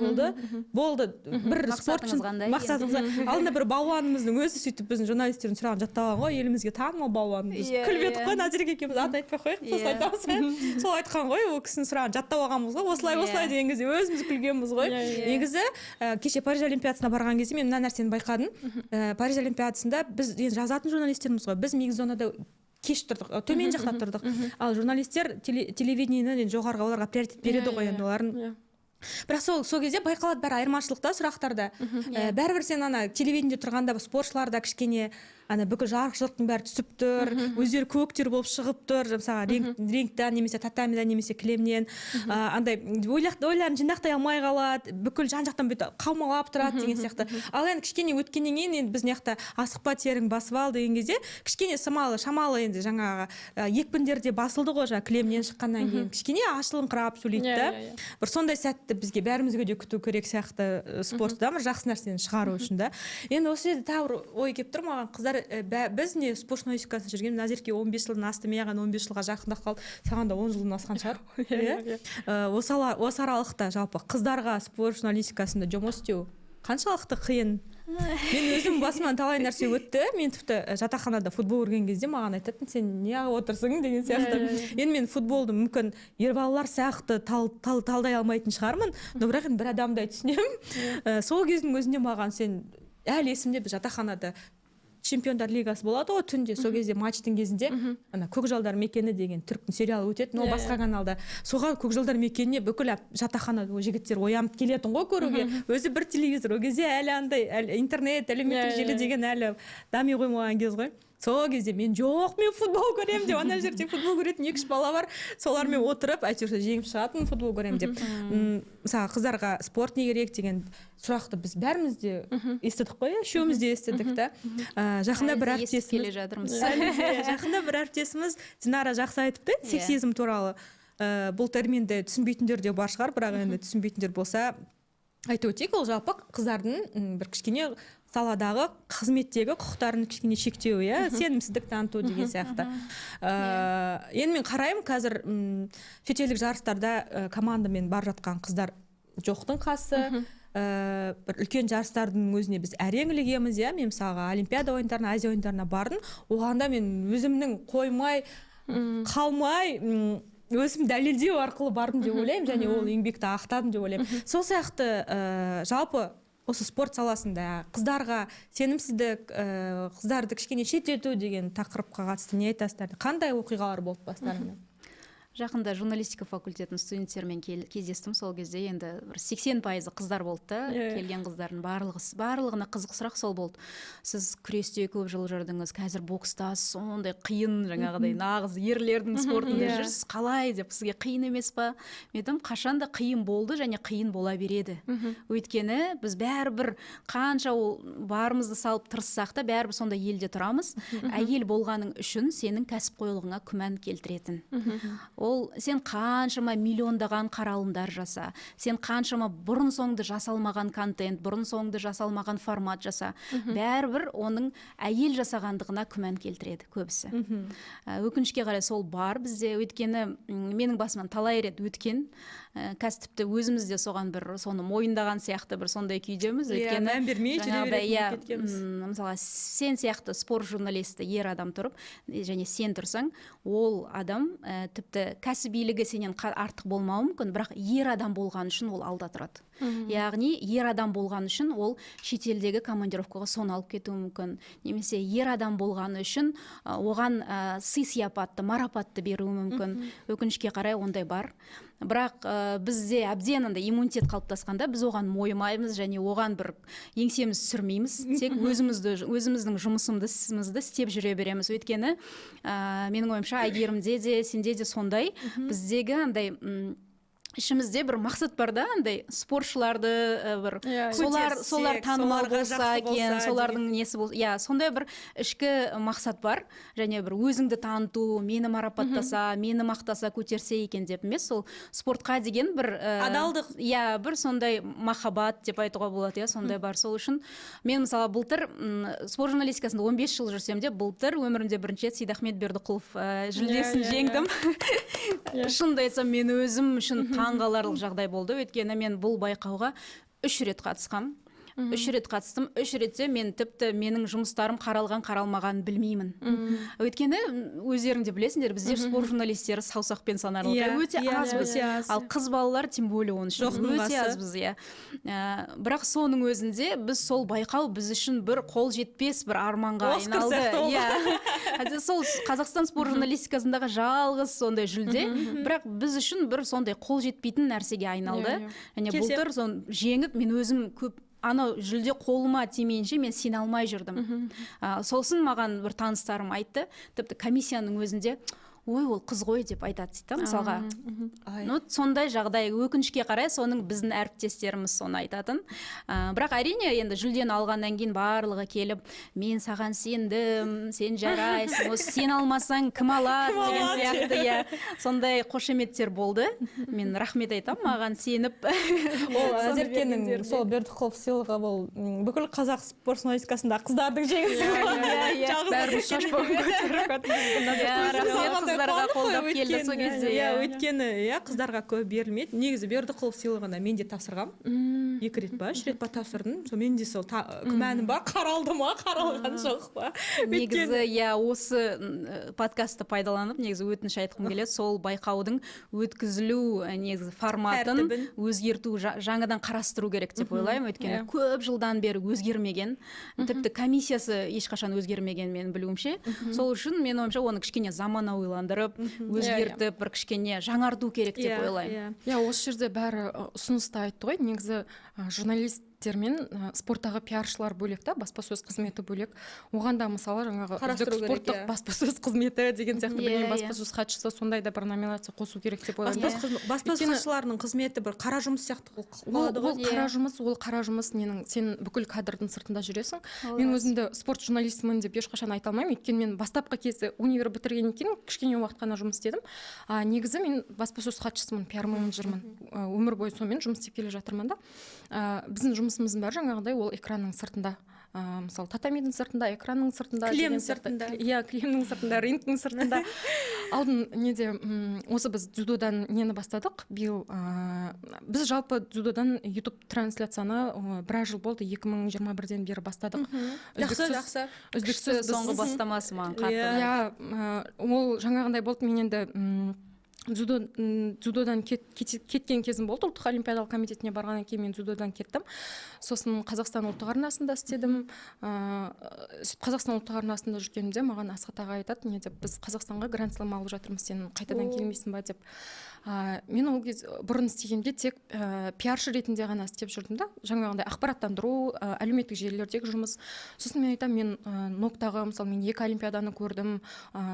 болды бір спортшы мақсатыңыз. Алдында бір балуанымыздың өзі сөйтіп біздің журналистердің сұрағын жаттап алған ғой, елімізге танымал балуанымыз. Күліп едік қой, Назерке екеуміз атын айтпай қояйық, сосын айтамыз. Сол айтқан ғой, ол кісінің сұрағын жаттап алғанбыз ғой, осылай деген кезде өзіміз күлгенбіз ғой. Негізі кеше Париж Олимпиадасына барған кезде мен мына нәрсені байқадым. Париж Олимпиадасында біз жазатын журналистерміз ғой, біз микс-зонада кеш тұрдық, төмен жақта тұрдық. Ал журналистер телевидениені жоғарғы оларға приоритет береді ғой енді олардың. Бірақ сол кезде байқалады бәрі айырмашылықта сұрақтарда. Бәрібір сен телевидениеде тұрғанда спортшыларда кішкене бүкіл жарық-жұрттың бәрі түсіп тұр, өздері көктер болып шығып тұр, мысалы рингтан немесе татамидан немесе кілемнен, андай ойларын жинақтай алмай қалады, бүкіл жан-жақтан бүйтіп қаумалап тұрады деген сияқты. Ал енді кішкене өткеннен кейін енді біз мына асықпа, терің басып ал деген кезде кішкене шамалы енді жаңағы екпіндерде басылды ғой, жаңағы кілемнен шыққаннан кейін кішкене ашылыңқырап сөйлейді да. Бір сондай сәтті бізге бәрімізге де күту керек сияқты спортта бір жақсы нәрсені шығару үшін да. Енді осы жерде тағы бір ой келіп тұр маған, қыздар, біз не спорт журналистикасында жүрген, Назерке 15 жылдан асты, маған 15 жылға жақындап қалды, саған да 10 жылдан асқан шығар. Осы аралықта жалпы қыздарға спорт журналистикасында жұмыс істеу қаншалықты қиын? Мен өзім басымнан талай нәрсе өтті. Мен тіпті жатақханада футбол көрген кезде маған айтатын, сен не отырсың деген сияқты. Енді мен футболды мүмкін ер балалар сияқты талдай алмайтын шығармын, но бірақ енді бір адамдай түсінемін. Сол кездің өзінде маған сен әлі есімде, біз жатақханада Чемпиондар лигасы болады ғой түнде, сол кезде матчтың кезінде Көкжалдар мекені деген түріктің сериалы өтеді, ол басқа каналда. Соған Көкжалдар мекеніне бүкіл жатақханада жігіттер оянып келетін ғой көруге. Өзі бір телевизор, ол кезде әлі андай интернет, әлеуметтік желі деген әлі дами қоймаған кез ғой. Сол кезде мен мен футбол көремін деп, ана жерде футбол көретін 2-3 бала бар, солармен отырып, әйтеуір жеңіп шығатын футбол көремін деп. Мысалы қыздарға спорт не керек деген сұрақты біз бәріміз де естідік қой, үшеуміз де естідік та. Жақында бір әріптесіміз Динара жақсы айтыпты сексизм туралы. Бұл терминді түсінбейтіндер де бар шығар, бірақ енді түсінбейтіндер болса айтып өтейік, ол жалпы қыздардың бір кішкене саладағы қызметтегі құқықтарын кішкене шектеу, сенімсіздік таныту деген сияқты. Енді мен қараймын, қазір шетелдік жарыстарда командамен бар жатқан қыздар жоқтың қасы. Бір үлкен жарыстардың өзіне біз әрең ілігеміз, мен мысалға Олимпиада ойындарына, Азия ойындарына бардым, оғанда мен өзімнің қоймай, қалмай, өзім дәлелдеу арқылы бардым деп ойлаймын, және ол еңбекті ақтадым деп ойлаймын. Сол сияқты жалпы осы спорт саласында қыздарға сенімсіздік, қыздарды кішкене шеттету деген тақырыпқа қатысты не айтасыздар? Қандай оқиғалар болды бастарыңда? Жақында журналистика факультетінің студенттерімен кездестім, сол кезде енді 80% қыздар болды да, келген қыздардың барлығына қызық сұрақ сол болды. Сіз күресте көп жыл жүрдіңіз, қазір бокста сондай қиын, жаңағыдай нағыз ерлердің спортында жүрсіз, қалай деп, сізге қиын емес па? Мен қашанда қиын болды және қиын бола береді. Өйткені біз бәрібір қанша барымызды салып тырыссақ та, бәрібір сонда елде тұрамыз. Әйел болғаның үшін сенің кәсіпқойлығыңа күмән келтіретін. ол сен қаншама миллиондаған қаралымдар жаса, сен қаншама бұрын соңды жасалмаған контент, бұрын соңды жасалмаған формат жаса, бәрібір оның әйел жасағандығына күмән келтіреді көбісі. Өкінішке қарай сол бар бізде, өйткені менің басымнан талай рет өткен, қазір тіпті өзіміз де соған бір соны мойындаған сияқты бір сондай күйдеміз. Өйткені мән бермей жүре беретін кеткенбіз. Мысалға сен сияқты спорт журналисті ер адам тұрып, және сен тұрсаң, ол адам тіпті кәсібилігі сенен артық болмауы мүмкін, бірақ ер адам болған үшін ол алда тұрады. Яғни ер адам болған үшін ол шетелдегі командировкаға соны алып кетуі мүмкін, немесе ер адам болғаны үшін оған сый сияпатты, марапатты беруі мүмкін. Өкінішке қарай ондай бар. Бірақ бізде әбден иммунитет қалыптасқанда біз оған мойымаймыз және оған бір еңсеміз түсірмейміз, тек өзіміздің жұмысымызды істеп жүре береміз. Өйткені менің ойымша Әйгерімде де сенде де сондай, біздегі андай ішімізде бір мақсат бар да, андай спортшыларды бір солар танымал болса екен, солардың несі болса, сондай бір ішкі мақсат бар, және бір өзіңді таныту, мені марапаттаса, мені мақтаса, көтерсе екен деп емес, сол спортқа деген бір адалдық, бір сондай махаббат деп айтуға болады, сондай бар. Сол үшін мен мысалы былтыр спорт журналистикасында 15 жыл жүрсем де, былтыр өмірімде бірінші рет Сейдахмет Бердіқұлов жүлдесін жеңдім. Шынымды айтсам, мен өзім үшін таңғаларлық жағдай болды, өйткені мен бұл байқауға 3 рет қатысқам. 3 рет қатыстым, 3 ретте мен тіпті менің жұмыстарым қаралмаған білмеймін. Өйткені өздерің де білесіңдер, бізде спорт журналистері саусақпен санарлық, өте азбыз. Ал қыз балалар тем более оның үшін өте азбыз. Бірақ соның өзінде біз сол байқау біз үшін бір қол жетпес бір арманға айналды. Сол Қазақстан спорт журналистикасындағы жалғыз сондай жүлде, бірақ біз үшін бір сондай қол жетпейтін нәрсеге айналды. Және былтыр жеңіп мен өзім көп анау жүлде қолыма тимейінше мен сене алмай жүрдім. Сосын маған бір таныстарым айтты, тіпті комиссияның өзінде ой, ол қыз ғой деп айтады дейді, мысалға. Сондай жағдай, өкінішке қарай, соның біздің әріптестеріміз соны айтатын. Бірақ әрине, енді жүлдені алғаннан кейін барлығы келіп, мен саған сендім, сен жарайсың, сен алмасаң кім алады деген сияқты, сондай қошеметтер болды. Мен рахмет айтам, маған сеніп. Ол Назеркенің сол Бердіқұлов сыйлығы бұл бүкіл қазақ спорт журналистикасында қыздардың жеңісі. Өйткені қыздарға көп берілмейді. Негізі Бердіқұлов сыйлығына мен де тапсырғам. 2 рет па, 3 рет па тапсырдым. Мен де сол күмәнім бар, қаралды ма, қаралған жоқ па. Негізі осы подкастты пайдаланып, негізі өтініш айтқым келеді, сол байқаудың өткізілу негізі форматын өзгерту, жаңадан қарастыру керек деп ойлаймын. Өйткені көп жылдан бері өзгермеген, тіпті комиссиясы ешқашан өзгермеген менің білуімше. Сол үшін мен ойымша оны кішкене заманауиландырып, өзгертіп, бір кішкене жаңарту керек деп ойлаймын. Осы жерде бәрі ұсынысты айтты ғой, негізі журналист мен спорттағы пиаршылар бөлек та, баспасөз қызметі бөлек. Оған да мысалы жаңағы үздік спорттық баспасөз қызметі деген сияқты білген баспасөз хатшысы сондай да бір номинация қосу керек деп ойлаймын. Баспасөз хатшыларының қызметі бір қара жұмыс сияқты болады ғой. Ол қара жұмыс, сен бүкіл кадрдың сыртында жүресің. Мен өзімді спорт журналистімін деп ешқашан айта алмаймын, өйткені мен бастапқы кезде универ бітіргеннен кейін кішкене уақыт қана жұмыс істедім. Негізі мен баспасөз хатшысымын, пиар менеджермін. Өмір бойы сонымен жұмыс істеп келе жатырмын да. Біздің жұмысымыздың бәрі жаңағыдай ол экранның сыртында. Мысалы татамидің сыртында, экранның сыртында, кілемнің сыртында, кілемнің сыртында, рингтің сыртында. Алдын осы біз дзюдодан нені бастадық? Биыл біз жалпы дзюдодан YouTube трансляцияны біраз жыл болды, 2021-ден бері бастадық. Үздіксіз соңғы бастамасы маған қатты. Ол жаңағындай болды, мен енді дзюдодан кеткен кезім болды. Ұлттық олимпиадалық комитетіне барғаннан кейін мен дзюдодан кеттім. Сосын Қазақстан ұлттық арнасында істедім. Қазақстан ұлттық арнасында жүргенімде маған Асхат аға айтады, не деп, біз Қазақстанға гранд слем алып жатырмыз, сен қайтадан келмейсің ба деп. Мен ол кез бұрын істегенде тек пиаршы ретінде ғана істеп жүрдім да, жаңағындай ақпараттандыру, әлеуметтік желілердегі жұмыс. Сосын мен айтам, мен ноктағы, мысалы, мен 2 олимпиаданы көрдім,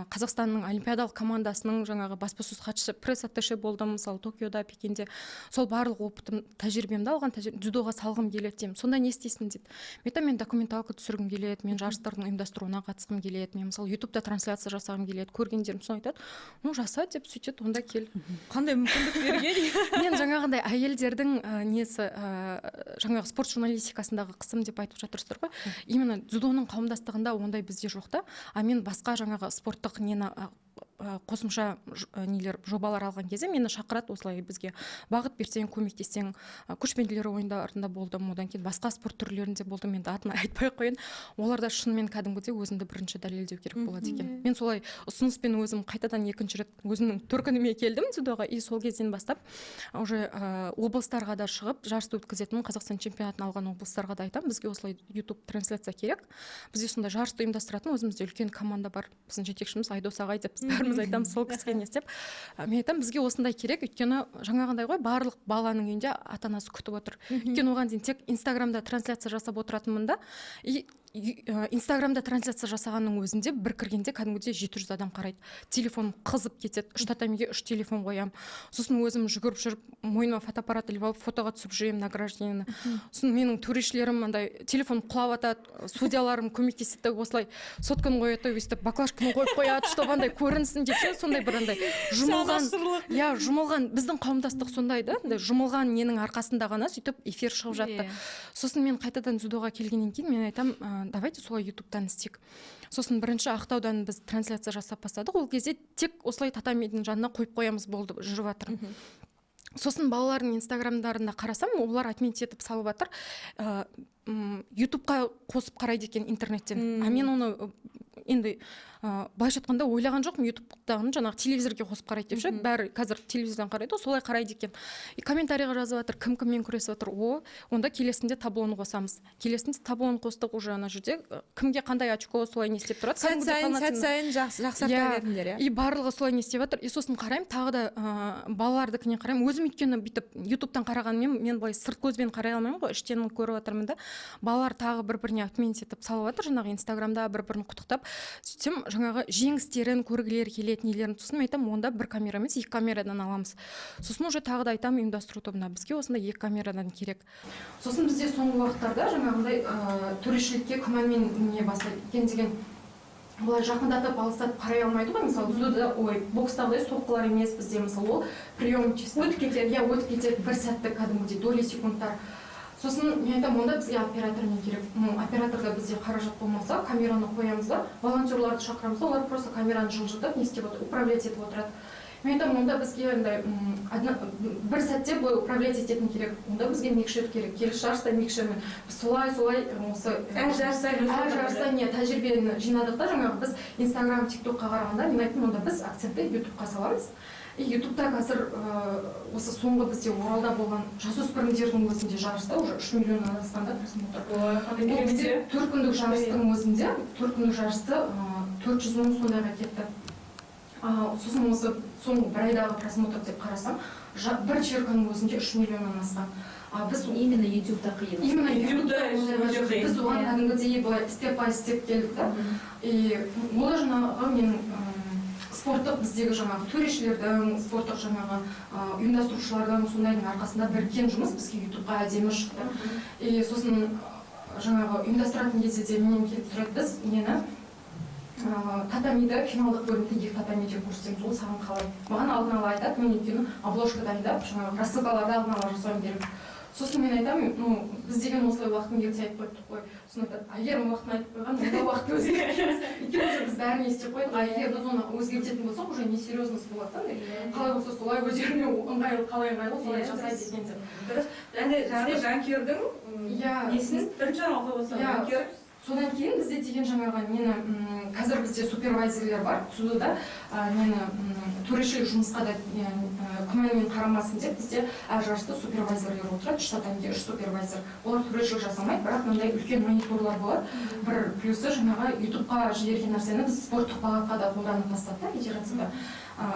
Қазақстанның олимпиадалық командасының жаңағы баспасөз хатшысы пресс-атташе болдым, мысалы Токиода, Пекинде. Сол барлық опытым, тәжірибемді алған, дзюдоға салғым келеді деймін. Сонда не істейсің дейді. Мен айтамын, мен документалка түсіргім келеді, мен жарыстардың ұйымдастыруына қатысқым келеді, мен мысалы ютубта трансляция жасағым келеді, көргендерім соны айтады. Ну жаса деп сөйтеді, онда кел. Қандай мүмкіндік берген? Мен жаңағындай әйелдердің несі жаңағы спорт журналистикасындағы қысым деп айтып жатырсыздар ғой. Именно дзюдоның қауымдастығында ондай бізде жоқ та. А мен басқа жаңағы спорттық нені қосымша нелер жобалар алған кезде мені шақырады, осылай бізге бағыт берсең, көмектессең. Көшпенділер ойындарында болдым, одан кейін басқа спорт түрлерінде болдым. Мен атын айтпай ақ қояйын. Оларда шынымен кәдімгідей өзіңді бірінші дәлелдеу керек болады екен. Мен солай ұсыныспен өзім қайтадан екінші рет өзімнің төркініме келдім дзюдоға. И сол кезден бастап уже облыстарға да шығып жарысты өткізетін, Қазақстан чемпионатын алған облыстарға да айтамын, бізге осылай YouTube трансляция керек. Бізде сондай жарысты ұйымдастыратын өзімізде үлкен команда бар. Біздің жетекшіміз Айдос ағай деп бәріміз айтамыз, сол кісіге не істеп. Мен айтамын, бізге осындай керек, өйткені жаңағындай ғой, барлық баланың үйінде ата-анасы күтіп отыр. Өйткені оған дейін тек Инстаграмда трансляция жасап отыратынмын да, и Инстаграмда трансляция жасағанның өзінде бір кіргенде кәдімгідей 700 адам қарайды. Телефон қызып кетеді, үш татамиге 3 телефон қоямын. Сосын өзім жүгіріп жүріп, мойныма фотоаппарат іліп алып, фотоға түсіп жүремін награждениені. Сосын менің төрешілерім андай телефон құлап атады, судьяларым көмектеседі, осылай сотканы қояды, өйстіп баклажканы қойып қояды, чтобы андай көрінсін деп, сондай бір андай жұмылған, жұмылған біздің қауымдастық сондай да, жұмылған ненің арқасында ғана сөйтіп эфир шығып жатты. Сосын мен қайтадан дзюдоға келгеннен кейін мен айтамын, давайте солай ютубтан істейік. Сосын бірінші Ақтаудан біз трансляция жасап бастадық. Ол кезде тек осылай татамидің жанына қойып қоямыз, болды, жүріп жатыр. Сосын балалардың инстаграмдарында қарасам, олар отмет етіп салып жатыр. ютубқа қосып қарайды екен интернеттен. А мен оны енді былайша айтқанда ойлаған жоқпын, ютубтағын жаңағы телевизорге қосып қарайды деп ше, бәрі қазір телевизордан қарайды, солай қарайды екен. И комментарийға жазып жатыр, кіммен күресіп жатыр, онда келесінде таблоны қосамыз. Келесінде таблоны қостық, уже ана жерде кімге қандай очко солай не істеп тұрады. Сәт сайын жақсарта бердіңдер, иә. И барлығы солай не істеп жатыр. И сосын қараймын, тағы да балалардікіне қараймын. Өзім өйткені бүйтіп ютубтан қарағанмен мен былай сырт көзбен қарай алмаймын ғой, іштен көріп жатырмын да. Балалар тағы бір-біріне отмет етіп салып жатыр, жаңағы Инстаграмда бір-бірін құттықтап. Сөйтсем жаңағы жеңістерін көргілер келетін нелерін. Сосын айтамын, онда бір камера емес, 2 камерадан аламыз. Сосын уже тағы да айтамын, ұйымдастыру тобына бізге осында 2 камерадан керек. Сосын бізде соңғы уақыттарда жаңағындай төрешілікке күмәнмен не бастайды екен деген, олар жақындатып алыстатып қарай алмайды ғой. Мысалы дзюдода бокстағыдай соққылар емес, бізде мысалы ол прием чисто өтіп кетеді, өтіп кетеді, бір сәттік кәдімгідей доли секундтар. Сосын мен айтамын, онда бізге оператормен керек. Операторда бізде қаражат болмаса, камераны қоямыз да, волонтерларды шақырамыз да, олар просто камераны жылжытып, не істеп отыр, управлять етіп отырады. Мен айтамын, онда бізге бір сәтте былай управлять ететін керек. Онда бізге микшер керек. Келесі жарыста микшермен солай осы әр жарыста не тәжірибені жинадық та, жаңағы біз Инстаграм, ТикТокқа қарағанда, мен айттым, онда біз акцентті ютубқа саламыз. И ютубта қазір осы соңғы бізде Оралда болған жасөспірімдердің өзінде жарыста уже 3 миллионнан астамда просмотр. Бізде 4 күндік жарыстың өзінде 4 күндік жарысты 400 мың сондайға кетті. Сосын осы соңғы бір айдағы просмотр деп қарасам, бір черканың өзінде 3 миллионнан асқан. Біз именно ютубта қиын. Именно ютубта біз оған кәдімгідей былай степ-бай-степ келдік та. И ол жаңағы менің спорттық біздегі жаңағы төрешілердің, спорттық жаңағы ұйымдастырушылардың сондайдың арқасында біріккен жұмыс бізге ютубқа әдемі шықты. И сосын жаңағы ұйымдастыратын кезде де менен келіп сұрайды, біз нені татамиді финалдық бөлімді 2 татамиде көрсетеміз, ол саған қалай. Маған алдын ала айтады, мен өйткені обложка дайындап, жаңағы рассылкаларды алдын ала жасауым керек. Сосын мен айтамын, біз деген осылай уақытын ерте айтып қойдық қой. Сосын айтады, егер уақытын айтып қойған, онда уақытты өзгертеміз. Өйткені біз бәрін естіп қойдық, егер біз оны өзгертетін болсақ, уже несерьезность болады. Қалай болса солай өздеріне ыңғайлы, қалай ыңғайлы солай жасайды екен деп. Және жанкүйердің несін бірінші алға болса жанкүйер. Содан кейін бізде деген жаңағы нені қазір бізде супервайзерлер бар, судада нені төрешілік жұмысқа да күмәнмен қарамасын деп бізде әр жарыста супервайзерлер отырады, штатанде 3 супервайзер. Олар төрешілік жасамайды, бірақ мындай үлкен мониторлар болады. Бір плюсы жаңағы ютубқа жіберген нәрсені біз спорттық бағытқа да қолданып тастады федерацияда.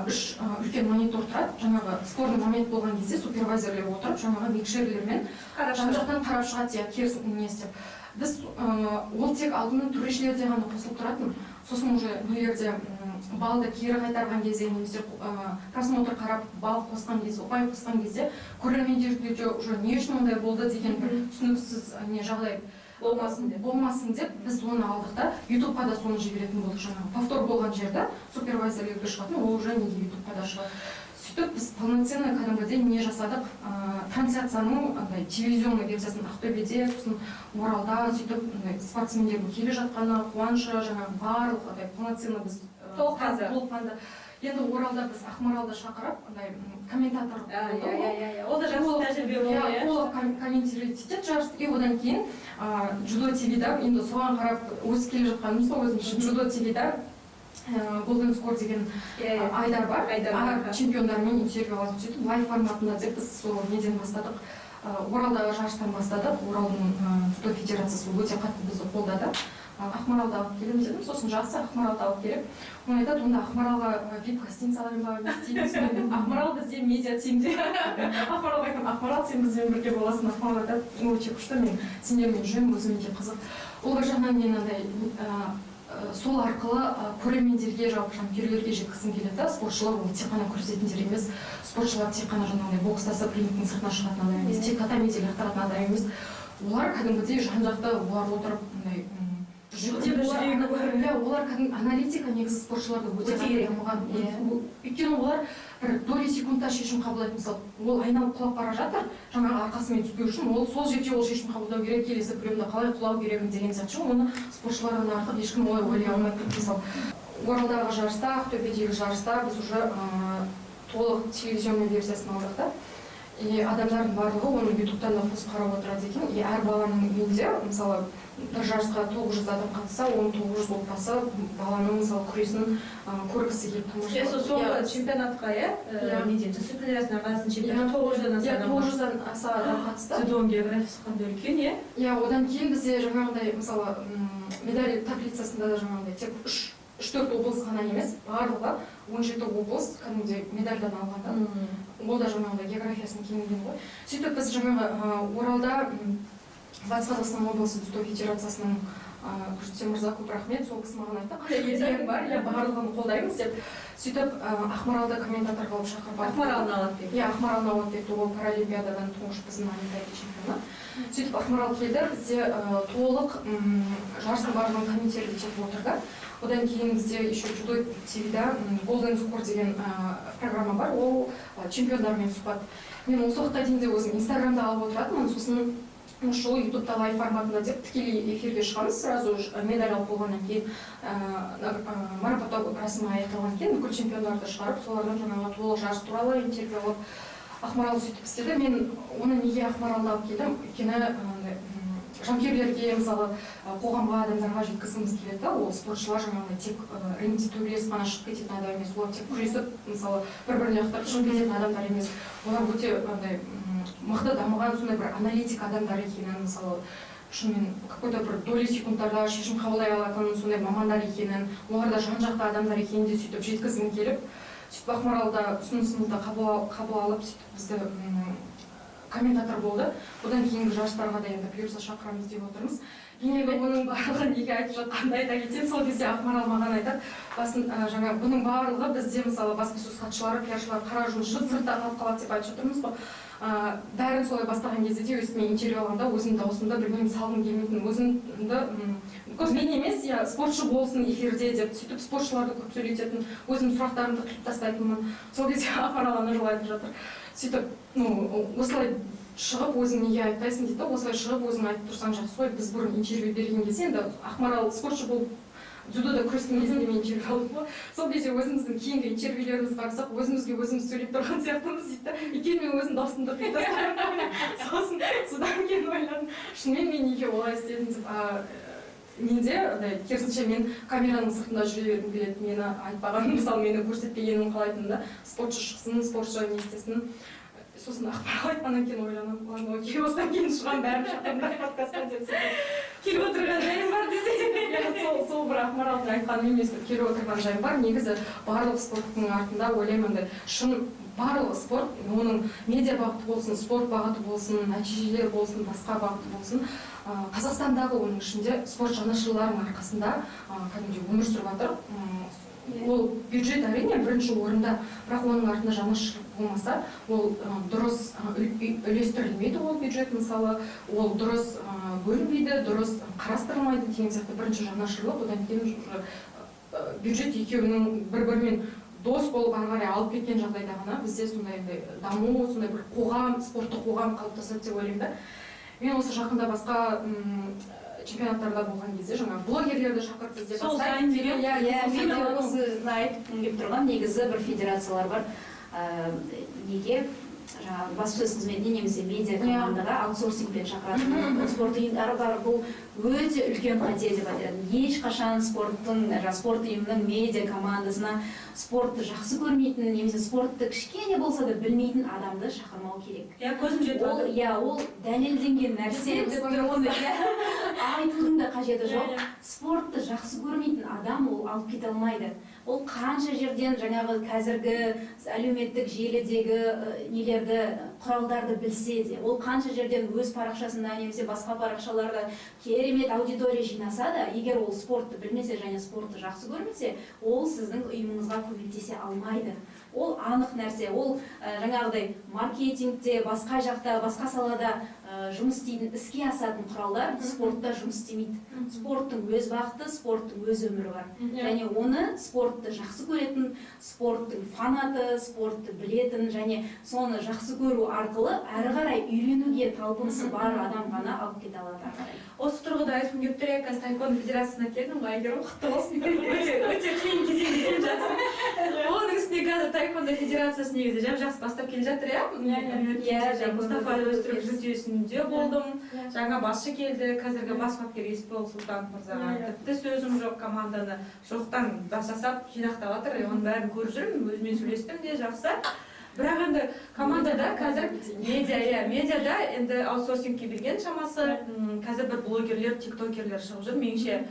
3 үлкен монитор тұрады, жаңағы спорный момент болған кезде супервайзерлер отырып, жаңағы микшерлермен жан-жақтан қарап шығады, керісін не істеп. Біз ол тек алдынан төрешілерде ғана қосылып тұратын. сосын уже егерде балды кері қайтарған кезде немесе просмотр қарап бал қосқан кезде ұпай қосқан кезде көрермендерде уже не үшін ондай болды деген бір түсініксіз не жағдай болмасын деп біз оны алдық та ютубқа да соны жіберетін болдық. Жаңағы повтор болған жерде супервайзерлерге шығатын, ол уже неге ютубқа да шығады. Сөйтіп біз полноценный кәдімгідей не жасадық, трансляцияның телевизионный версиясын Ақтөбеде, сосын Оралда сөйтіп спортсмендердің келе жатқаны, қуанышы, жаңағы барлық полноценный біз толыққанды. Енді Оралда біз Ақмаралды шақырып, комментатор ол да жақсы тәжірибе болды. Толық комментировать етеді жарысты. И одан кейін Judo TV-да енді соған қарап өсіп келе жатқанымыз сол өзімізше Judo TV-да Golden Score деген Айдар бар. Чемпиондармен интервью алып сөйтіп лайв форматында деп біз сол неден бастадық. Оралдағы жарыстан бастадық. Оралдың Judo федерациясы өте қатты бізді қолдады. Ақмаралды алып келем дедім, сосын жақсы Ақмаралды алып келіп, оны айтады, онда Ақмаралға вип гостиницалармен ба істейміз. Ақмарал бізде медиа тимде. Ақмаралға айтам, Ақмарал сен бізбен бірге боласың. Ақмарал айтады, өте күшті, мен сендермен жүремін, өзіме де қызық. Ол бір жағынан мен сол арқылы көрермендерге, жалпы жанкүйерлерге жеткізгім келеді. Спортшылар ол тек қана көрсететіндер емес, спортшылар тек қана жаңағыдай бокстасып рингтің сыртына шығатын адам емес, тек татамиде лақтыратын адам емес. Олар кәдімгідей жан-жақта олар отырып олар аналитика негізі спортшыларды өте дамыған. Өйткені олар бір доли секундта шешім қабылдайды. Мысалы, ол айналып құлап бара жатыр, жаңағы арқасымен түспеу үшін, ол сол жерде ол шешім қабылдау керек, келесі приемда қалай құлау керегін деген сияқты. Оны спортшылардан артық ешкім олай ойлай алмайды. Мысалы, Оралдағы жарыста, Ақтөбедегі жарыста біз уже толық телевизионный версиясын алдық та. И адамдардың барлығы оны ютубтан да қосып қарап отырады екен. И әр баланың үйінде, мысалы, бір жарысқа 900 адам қатысса, оның 900 отбасы баланың мысалы күресін көргісі келіп тамашалайды. Соңғы чемпионатқа, неден, түсі федерациясына қатысқан чемпионат 900-дан аса адам қатысты. Дзюдоның географиясы қандай үлкен, иә? Иә, одан кейін бізде жаңағыдай, мысалы, медаль таблицасында да жаңағыдай тек 3-4 облыс қана емес, барлығы 17 облыс кәдімгідей медальдан алғанда. Ол да жаңағыдай географиясын кеңейген ғой. Сөйтіп біз жаңағы Оралда Батыс Қазақстан облысы дзюдо федерациясының Күрсен мырза көп рахмет, сол кісі маған айтты, қандай идеяң бар, барлығын қолдаймыз деп. Сөйтіп Ақмаралды комментатор қылып шақырып. Ақмарал Налатбек. Иә, Ақмарал Налатбек, ол паралимпиададан тұңғыш біздің олимпиада чемпионы. Сөйтіп Ақмарал келді, бізде толық жарыстың барлығын комментировать етіп отырды. Одан кейін бізде еще Judo TV-да Golden Score деген программа бар, ол чемпиондармен сұхбат. Мен осы уақытқа дейін де өзім Инстаграмда алып отыратынмын, сосын сол ютубта лайв форматында деп тікелей эфирге шығамыз, сразу медаль алып болғаннан кейін марапаттау рәсімі аяқталған кейін бүкіл чемпиондарды шығарып, солардан жаңағы толық жарыс туралы интервью алып Ақмарал сөйтіп істеді. Мен оны неге Ақмаралды алып келдім? Өйткені жанкүйерлерге, мысалы, қоғамға, адамдарға жеткізгіміз келеді. Ол спортшылар жаңағыдай тек рингте төбелесіп қана шығып кететін адам емес, олар тек күресіп, мысалы, бір-біріне ақтап шығып кететін адамдар емес. Олар өте мықты дамыған сондай бір аналитик адамдар екенін, мысалы, шынымен какой-то бір доли секундтарда шешім қабылдай алатын сондай мамандар екенін, оларда жан-жақты адамдар екенін де сөйтіп жеткізгім келіп, сөйтіп Ақмаралда ұсынысымызды қабыл алып, сөйтіп бізді комментатор болды. Одан кейінгі жарыстарға да енді бұйырса шақырамыз деп отырмыз. Енді бұның барлығын неге айтып жатқанымды айта кетсем, сол кезде Ақмарал маған айтады, жаңа бұның барлығы бізде мысалы баспасөз хатшылары, пиаршылар қара жұмысшы сыртта қалып қалады деп айтып жатырмыз ғой. Бәрін солай бастаған кезде де өзіме интервью алғанда өзім даусымда білмеймін салғым келмейтін, өзімді мен емес, спортшы болсын эфирде деп сөйтіп спортшыларды көп сөйлететін, өзім сұрақтарымды қиып тастайтынмын. Сол кезде Ақмарал ана жолы айтып жатыр. Сөйтіп, осылай шығып өзің неге айтпайсың дейді, осылай шығып өзің айтып тұрсаң жақсы ғой. Біз бұрын интервью берген кезде енді Ақмарал спортшы болып дзюдода күрескен кезінде мен интервью алдым ғой. Сол кезде өзіміздің кейінгі интервьюлерімізге қарасақ, өзімізге өзіміз сөйлеп тұрған сияқтымыз дейді. Өйткені мен өзім даусымды қиып тастаймын. Сосын содан кейін ойладым, шынымен мен неге олай істедім деп. Менде керісінше мен камераның сыртында жүре бергім келеді, мені айтпаған, мысалы мені көрсетпегенін қалайтын да, спортшы шықсын, спортшы не істесін. Сосын Ақмарал айтқаннан кейін ойланам, ладно, окей, осыдан кейін шығам бәрін шақырымдар подкастқа деп келіп отырған жайым бар десе. Сол бір Ақмаралдың айтқаны емес, келіп отырған жайым бар. Негізі барлық спорттың артында ойлаймын, шын барлығы спорт, оның медиа бағыты болсын, спорт бағыты болсын, нәтижелер болсын, басқа бағыты болсын, Қазақстандағы оның ішінде спорт жанашырларының арқасында кәдімгідей өмір сүріп жатыр. Ол бюджет әрине бірінші орында, бірақ оның артында жанашырлық болмаса, ол дұрыс үлестірілмейді, ол бюджет мысалы, ол дұрыс бөлінбейді, дұрыс қарастырылмайды деген сияқты бірінші жанашырлық, одан кейін бюджет екеуінің бір-бірімен дос болып ары қарай алып кеткен жағдайда ғана бізде сондай даму, сондай бір қоғам, спорттық қоғам қалыптасады деп ойлаймын да. Мен осы жақында басқа чемпионаттарда болған кезде жаңа блогерлерді шақырып іздеп мен осы айтқым келіп тұрған негізі бір федерациялар бар. Неге жаңағы баспасөз қызметіне немесе медиа командаға аутсорсингпен шақыратын спорт ұйымдары бар. Бұл өте үлкен қате деп айтады. Ешқашан спорт ұйымының медиа командасына спортты жақсы көрмейтін немесе спортты кішкене болса да білмейтін адамды шақырмау керек. Көзім жетіп ол дәлелденген нәрсе, оны айтудың да қажеті жоқ. Спортты жақсы көрмейтін адам ол алып кете алмайды. Ол қанша жерден жаңағы қазіргі әлеуметтік желідегі нелерді, құралдарды білсе де, ол қанша жерден өз парақшасында немесе басқа парақшаларда керемет аудитория жинаса да, егер ол спортты білмесе және спортты жақсы көрмесе, ол сіздің ұйымыңызға көмектесе алмайды. Ол анық нәрсе. Ол жаңағыдай маркетингте, басқа жақта, басқа салада жұмыс істейтін, іске асатын құралдар спортта жұмыс істемейді. Спорттың өз бағыты, спорттың өз өмірі бар. Және оны спортты жақсы көретін, спорттың фанаты, спортты білетін және соны жақсы көру арқылы әрі қарай үйренуге талпынысы бар адам ғана алып кете алады. Осы тұрғыда айтқым келіп тұр, қазір таеквондо федерациясына келдім ғой, Айгерім, құтты болсын. Өте қиын кезеңге келіп жатсың. Оның үстіне қазір таеквондо федерациясы негізі жап-жақсы бастап келе жатыр, иә? Мұстафа Өзтүрік жүлдесінде болдым. Жаңа басшы келді, қазіргі бас бапкер Есбол Сұлтанов мырзаға. Тіпті сөзім жоқ, команданы жоқтан жасап жинақтап жатыр. Оның бәрін көріп жүрмін, өзімен сөйлестім де, жақсы. Бірақ енді командада қазір медиада енді аутсорсингке берген шамасы, қазір бір блогерлер, тиктокерлер шығып жүр. Меніңше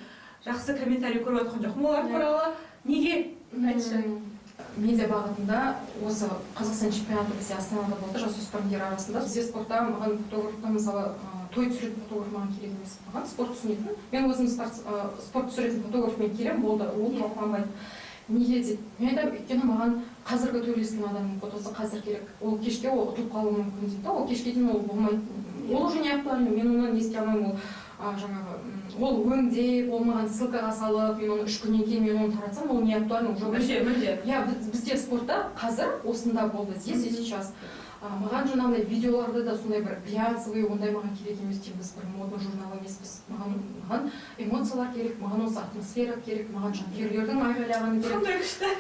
жақсы комментарий көріп отқан жоқпын олар туралы. Неге? Айтшы. Медиа бағытында осы Қазақстан чемпионаты бізде Астанада болды, жасөспірімдер арасында. Бізде спортта маған фотографқа мысалы той түсіретін фотограф маған керек емес. Маған спорт түсінетін. Мен өзім спорт түсіретін фотографмен келем, болды, ол талқыланбайды. Неге дейді? Мен айтамын, өйткені маған қазіргі төрлескен адамның фотосы қазір керек. Ол кешке ол ұтылып қалуы мүмкін дейді. Ол кешке дейін ол болмайды. Ол уже не актуально, мен оны не істей алмаймын. Ол өңдеп, ол маған ссылкаға салып, мен оны 3 күннен кейін мен оны таратсам, ол не актуально уже. Мүлде. Бізде спортта қазір осында болды, здесь и сейчас. Маған жаңағыдай видеоларды да сондай бір глянцевый, ондай маған керек емес, біз бір модный журнал емеспіз. Маған эмоциялар керек, маған осы атмосфера керек, маған жанкүйерлердің айғайлағаны керек.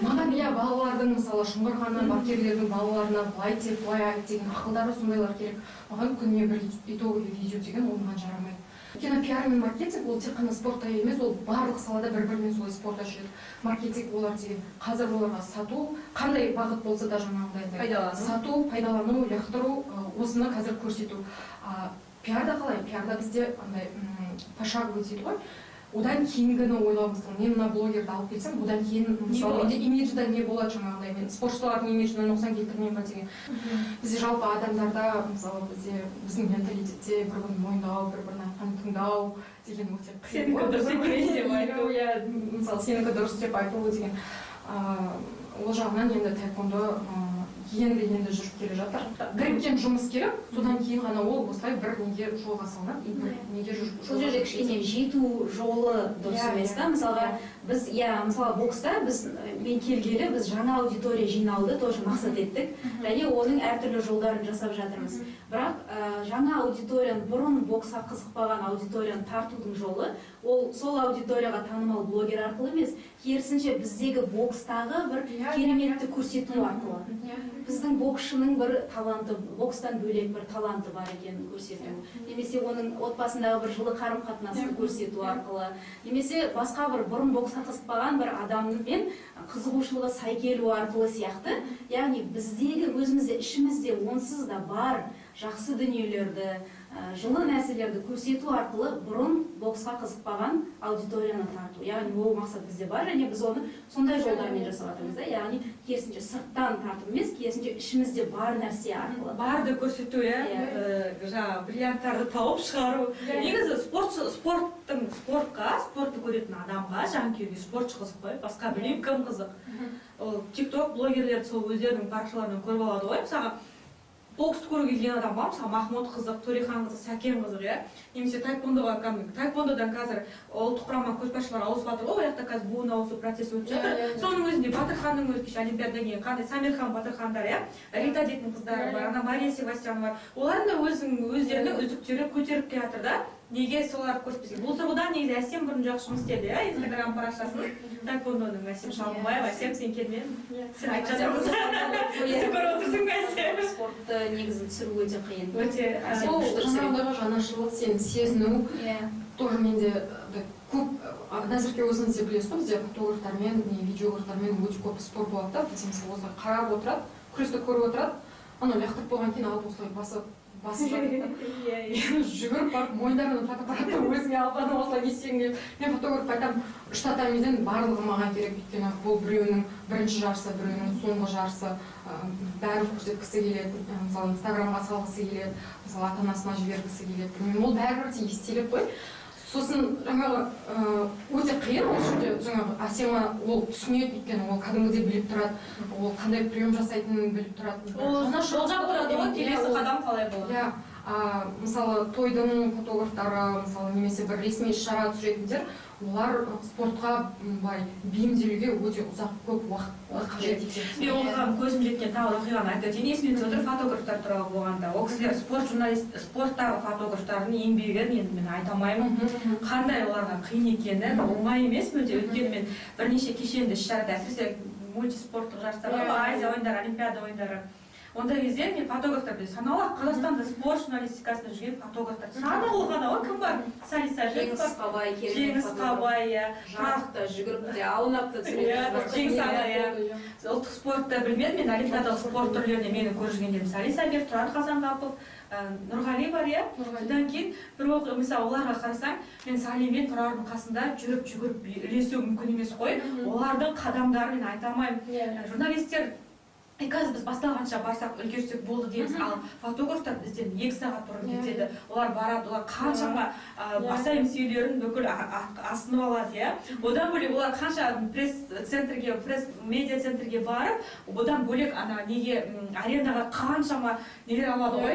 Маған балалардың мысалы шыңғырғаны, бапкерлердің балаларына былай теп, былай айт деген ақылдары сондайлар керек. Маған күніне бір итоговый видео деген ол маған жарамайды. Өйткені пиар мен маркетинг ол тек қана спортта емес, ол барлық салада бір-бірімен солай спортта жүреді. Маркетинг олар деген қазір оларға сату, қандай бағыт болса да жаңағыдай сату, пайдалану, лақтыру, осыны қазір көрсету. Пиарда қалай? Пиарда бізде андай пошаговый дейді ғой. Одан кейінгіні ойлауымыздың, мен мына блогерді алып келсем, одан кейін мысалы менде имиджда не болады жаңағыдай, мен спортшылардың имиджіне нұқсан келтірмеймін ба деген. Бізде жалпы адамдарда, мысалы біздің менталитетте бір-бірін мойындау, бір-бірін айтқанын тыңдау деген өте қиын. Сенікі дұрыс емес деп айту. Мысалы сенікі дұрыс деп айту деген. Ол жағынан енді таеквондо енді жүріп келе жатыр. Біріккен жұмыс керек, содан кейін ғана ол осылай бір неге жолға салынады, неге жүріп. Сол жерде кішкене жету жолы дұрыс емес та. Мысалға біз, мысалы бокста мен келгелі біз жаңа аудитория жинауды тоже мақсат еттік және оның әртүрлі жолдарын жасап жатырмыз. Бірақ жаңа аудиторияны, бұрын боксқа қызықпаған аудиторияны тартудың жолы ол сол аудиторияға танымал блогер арқылы емес, керісінше біздегі бокстағы бір кереметті көрсету арқылы. Біздің боксшының бір таланты, бокстан бөлек бір таланты бар екенін көрсету. Немесе оның отбасындағы бір жылы қарым-қатынасын көрсету арқылы. Немесе басқа бір бұрын боксқа қызықпаған бір адаммен қызығушылығы сай келу арқылы сияқты. Яғни біздегі өзімізде ішімізде онсыз да бар жақсы дүниелерді жылы нәрселерді көрсету арқылы бұрын боксқа қызықпаған аудиторияны тарту, яғни ол мақсат бізде бар және біз оны сондай жолдармен жасап жатырмыз да, яғни керісінше сырттан тарту емес, керісінше ішімізде бар нәрсе арқылы барды көрсету, жаңағы бриллианттарды тауып шығару. Негізі спортты көретін адамға, жанкүйерге спортшы қызық қой, басқа білмеймін кім қызық. Ол тикток блогерлерді сол өздерінің парақшаларынан көріп алады ғой. Мысалға боксты көруге келген адам бар, мысалы Махмұд қызық, Төрехан қызық, Сәкен қызық, немесе таеквондодан қазір ұлттық құрама көшбасшылар ауысып жатыр ғой, ол жақта қазір буын ауысу процесі өтіп жатыр. Соның өзінде Батырханның өзі кеше олимпиададан кейін қандай Самирхан Батырхандар, Рита дейтін қыздары бар, ана Мария Севастьянова бар. Олардың да өздерінің үздіктері көтеріп келе жатыр да. Неге солар көрсетпеске? Бұл тұрғыдан негізі Әсем бұрын жақсы жұмыс істеді, Инстаграм парақшасын. Таеквондоның Әсем Шалғымбаева, Әсем сен келмен. Сен айтып жатырсың. Сен көріп отырсың ба Әсем? Спортты негізі түсіру өте қиын. Өте. Сол жаңағыдағы жанашырлық, сен сезіну, тоже менде көп, назірге өзіңіз де білесіз ғой, бізде фотографтармен, видеографтармен өте көп спорт болады да, бізде мысалы осылай қарап отырады, күресті көріп отырады, ана лақтырып болған кейін алып осылай басып жүгіріп барып мойындарынан фотоаппаратты өзіңе алып ана осылай не істегің келіп, мен фотограф айтамын, үш татамиден барлығы маған керек, өйткені бұл біреуінің бірінші жарысы, біреуінің соңғы жарысы, бәрін көрсеткісі келеді, мысалы инстаграмға салғысы келеді, мысалы ата-анасына жібергісі келеді, ол бәрібір де естелік қой. Сосын жаңағы өте қиын, ол жерде жаңағы Әсема ол түсінеді, өйткені ол кәдімгідей біліп тұрады, ол қандай прием жасайтынын біліп тұрады. Ол жолжап тұрады ғой, келесі қадам қалай болады. Мысалы тойдың фотографтары, мысалы немесе бір ресми шара түсіретіндер, олар спортқа бейімделуге өте ұзақ көп уақыт қажет етеді. Мен оқыған көзім жеткен тағы оқиғаны айта кетейін. Есімде отыр фотографтар туралы болғанда. Ол кісілер спорттағы фотографтардың еңбегін енді мен айта алмаймын. Қандай оларға қиын екенін, оңай емес өте. Өйткені мен бірнеше кешенді іс-шарада, әсіресе мультиспорттық жарыстар бар, Азия ойындары, Олимпиада ойындары. Ондай кезде мен фотографтар санаулы Қазақстанда спорт журналистикасында жүрген фотографтар санаулы ғана ғой, кім бар? Салиса Жеңіс Қабай, жарықта жүгіріп те аунап та Жеңіс Ағай. Ұлттық спортты білмедім, мен олимпиадалық спорт түрлеріне мені көріп жүргендерім Салиса Абер, Тұрар Қазанғапов, Нұрғали бар, содан кейін бір мысалы оларға қарасаң, мен Салимен Тұрардың қасында жүріп жүгіріп ілесу мүмкін емес қой. Олардың қадамдарын мен айта алмаймын. Журналистер қазір біз басталғанша барсақ үлгерсек болды дейміз, ал фотографтар бізден 2 сағат бұрын кетеді. Олар барады, олар қаншама басайым сүйелерін бүкіл асынып алады, Одан бөлек олар қанша медиа центрге барып, одан бөлек аренаға қаншама нелер алады ғой.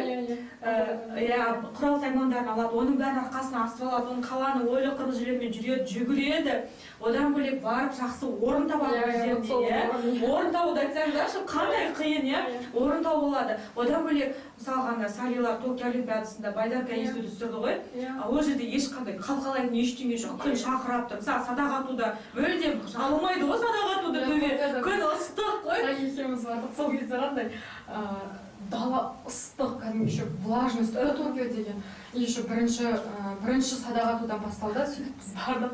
Құрал саймандарын алады, оның бәрін арқасына асып алады, оның қаланы ойлы қырлы жерлермен жүреді, жүгіреді. Одан бөлек барып жақсы орын табады өздеріне. Орын табуды айтсаңыздаршы, қандай қиын, орын табу болады. Одан бөлек мысалға Салилар Токио Олимпиадасында байдарка езуді түсірді ғой. Ол жерде ешқандай қалқалайтын ештеңе жоқ, күн шақырап тұр. Мысалы садақ атуда мүлдем жалымайды ғой, садақ атуда күн ыстық қой. Екеуміз бардық, сол кезде қандай дала ыстық, кәдімгі еще влажность Токио деген. Еще бірінші садақ атудан басталды, сөйтіп біз бардық.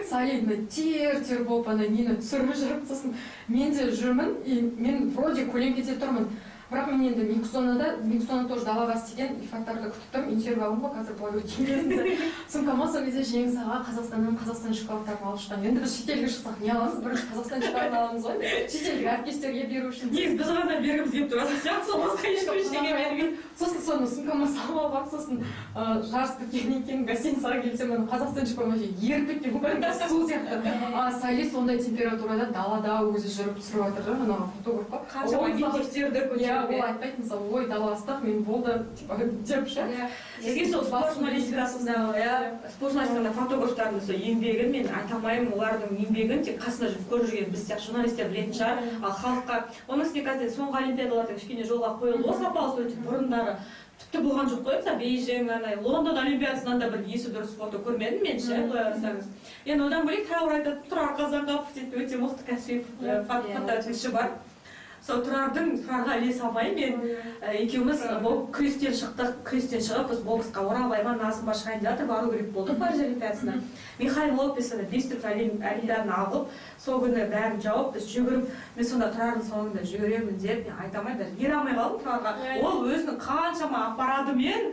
Салина тер болып нені түсіріп жүріп, сосын мен де жүрмін, мен вроде көлеңкеде тұрмын. Бірақ мен енді Миксона тоже далаға істеген ильфаттарды күтіп тұрмын, интервью алдым ғой, қазір былай өткен кезінде. Сумкама сол кезде Жеңіс аға Қазақстан шоколадтарын алып шыққан. Енді біз шетелге шықсақ не аламыз? Бірінші Қазақстан шоколадын аламыз ғой. Шетелдік әріптестерге беру үшін. Негізі біз ғана бергіміз келіп тұрасыз сияқты, сол басқа ешкім ештеңе бермейді. Сосын соны сумкама салып алып, сосын жарыс біткеннен кейін гостиницаға келсем, Қазақстан шоколады еріп кеткен ғой, су сияқты. Сали сондай температурада далада өзі жүріп түсіріп жатыр, ана фотографқа. Қаншама объективтерді көтеріп. Ол айтпайды, мысалы, ой, дала ыстық, мен болды, деп ше. Сізге сол спорт журналистикасындағы, спорт журналистикасында фотографтардың сол еңбегін мен айта алмаймын, олардың еңбегін тек қасында жүріп көріп жүрген біз сияқты журналистер білетін шығар, ал халыққа оның үстіне қазір соңғы олимпиадаларда кішкене жолға қойылды ғой, сапалы суретті бұрындары тіпті болған жоқ қой, Бейжің, Лондон олимпиадасынан да бір есі дұрыс фото көрмедім мен ше, былай қарасаңыз. Енді одан бөлек тағы айтады, Тұрар Қазанғапов дейді, өте мықты кәсіби фототілші бар. сол тұрарға іле салмай мен екеуміз күрестен шықтық. Күрестен шығып біз боксқа Оралбай ма Назым ба шығайын жатыр, бару керек болдық Париж олимпиадасына. Михаил Лопес бестік олимпиаданы алып, сол күні бәрін жауып, біз жүгіріп, мен сонда тұрардың соңында жүгіремін деп, мен айта алмай, даже ере алмай қалдым тұрарға. Ол өзінің қаншама аппаратымен